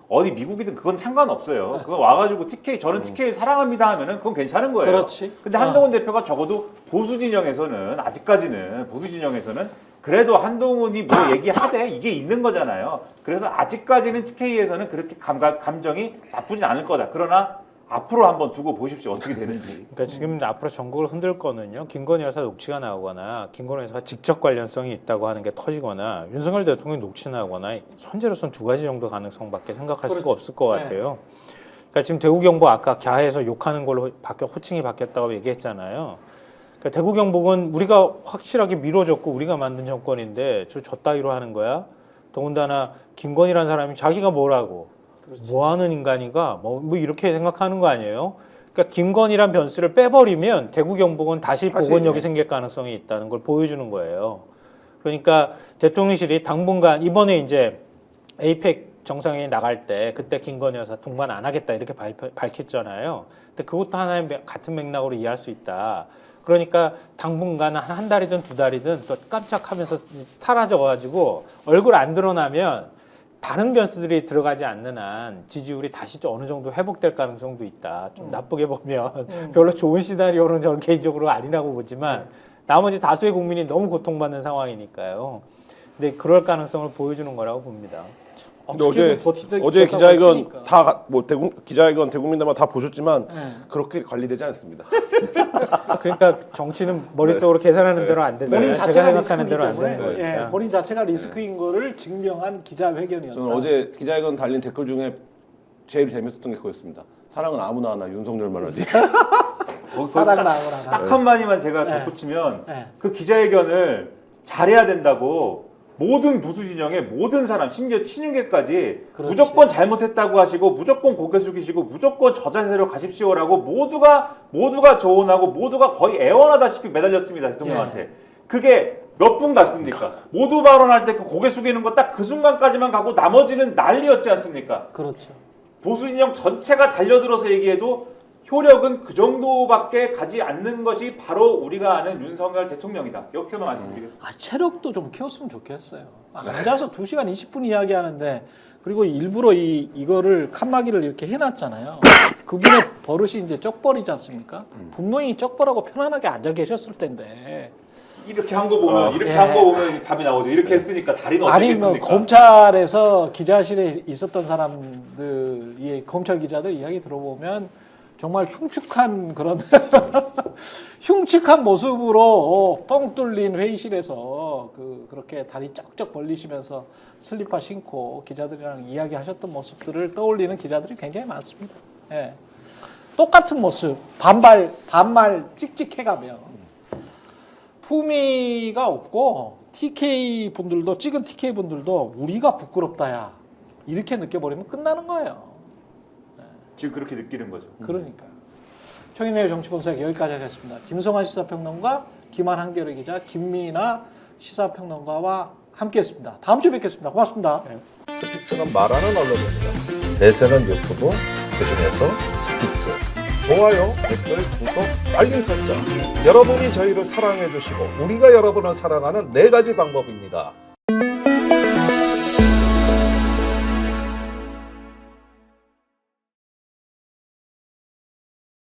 어디 미국이든 그건 상관없어요. 그거 와가지고 저는 TK 사랑합니다 하면은 그건 괜찮은 거예요. 그렇지. 근데 한동훈 대표가 적어도 보수 진영에서는 아직까지는 보수 진영에서는 그래도 한동훈이 뭐 얘기하되 이게 있는 거잖아요. 그래서 아직까지는 TK에서는 그렇게 감정이 나쁘진 않을 거다. 그러나 앞으로 한번 두고 보십시오. 어떻게 되는지. 그러니까 지금 앞으로 전국을 흔들 거는요. 김건희 여사 녹취가 나오거나 김건희 여사가 직접 관련성이 있다고 하는 게 터지거나 윤석열 대통령이 녹취 나오거나 현재로서는 두 가지 정도 가능성밖에 생각할 수가 없을 것 같아요. 그러니까 지금 대구 경북 아까 갸해에서 욕하는 걸로 호칭이 바뀌었다고 얘기했잖아요. 그러니까 대구 경북은 우리가 확실하게 미뤄졌고 우리가 만든 정권인데 저 따위로 하는 거야. 더군다나 김건희라는 사람이 자기가 뭐라고 뭐 하는 인간이가 뭐 이렇게 생각하는 거 아니에요? 그러니까 김건희란 변수를 빼버리면 대구 경북은 다시 복원력이 생길 가능성이 있다는 걸 보여주는 거예요. 그러니까 대통령실이 당분간 이번에 이제 에이펙 정상회의 나갈 때 그때 김건희 여사 동반 안 하겠다 이렇게 밝혔잖아요. 근데 그것도 하나의 같은 맥락으로 이해할 수 있다. 그러니까 당분간 한 달이든 두 달이든 또 깜짝하면서 사라져가지고 얼굴 안 드러나면 다른 변수들이 들어가지 않는 한 지지율이 다시 좀 어느 정도 회복될 가능성도 있다. 좀 나쁘게 보면 별로 좋은 시나리오는 저는 개인적으로 아니라고 보지만 나머지 다수의 국민이 너무 고통받는 상황이니까요. 근데 그럴 가능성을 보여주는 거라고 봅니다. 근데 어제 기자회견 기자회견 대국민들만 다 보셨지만 그렇게 관리되지 않습니다. 그러니까 정치는 머릿속으로 계산하는 대로 안 되잖아요. 본인 제가 자체가 생각하는 대로 안 되는 리스크이기 때문에 거니까. 본인 자체가 리스크인 거를 증명한 기자회견이었다. 저는 어제 기자회견 달린 댓글 중에 제일 재밌었던 게 그거였습니다. 사랑은 아무나 하나 윤석열만 하지. 사랑을 아무나 딱 한마디만 제가 덧붙이면 그 기자회견을 잘해야 된다고 모든 보수 진영의 모든 사람, 심지어 친윤계까지 무조건 잘못했다고 하시고 무조건 고개 숙이시고 무조건 저자세로 가십시오라고 모두가 조언하고 모두가 거의 애원하다시피 매달렸습니다. 대통령한테. 그게 몇 분 갔습니까? 모두 발언할 때 그 고개 숙이는 거 딱 그 순간까지만 가고 나머지는 난리였지 않습니까? 그렇죠. 보수 진영 전체가 달려들어서 얘기해도 효력은 그 정도밖에 가지 않는 것이 바로 우리가 아는 윤석열 대통령이다. 이렇게만 말씀드리겠습니다. 체력도 좀 키웠으면 좋겠어요. 앉아서 2시간 20분 이야기하는데 그리고 일부러 이거를 칸막이를 이렇게 해놨잖아요. 그분의 버릇이 이제 쩍벌이지 않습니까? 분명히 쩍벌하고 편안하게 앉아 계셨을 텐데. 이렇게 한 거 보면 이렇게 예. 한 거 보면 답이 나오죠. 이렇게 했으니까 다리는 아니 뭐 어떻겠습니까? 검찰에서 기자실에 있었던 사람들, 검찰 기자들 이야기 들어보면 정말 흉측한 그런 흉측한 모습으로 뻥 뚫린 회의실에서 그렇게 다리 쩍쩍 벌리시면서 슬리퍼 신고 기자들이랑 이야기하셨던 모습들을 떠올리는 기자들이 굉장히 많습니다. 예. 똑같은 모습, 반말 찍찍해가며 품위가 없고 TK 분들도 찍은 TK 분들도 우리가 부끄럽다야 이렇게 느껴버리면 끝나는 거예요. 지금 그렇게 느끼는 거죠. 그러니까 최인의 정치본색 여기까지 하겠습니다. 김성환 시사평론가, 김한한결의 기자, 김민아 시사평론가와 함께했습니다. 다음 주에 뵙겠습니다. 고맙습니다. 스픽스는 말하는 언론입니다. 대세는 유튜브, 그중에서 스픽스. 좋아요, 댓글, 구독, 알림 설정. 여러분이 저희를 사랑해 주시고 우리가 여러분을 사랑하는 4가지 방법입니다.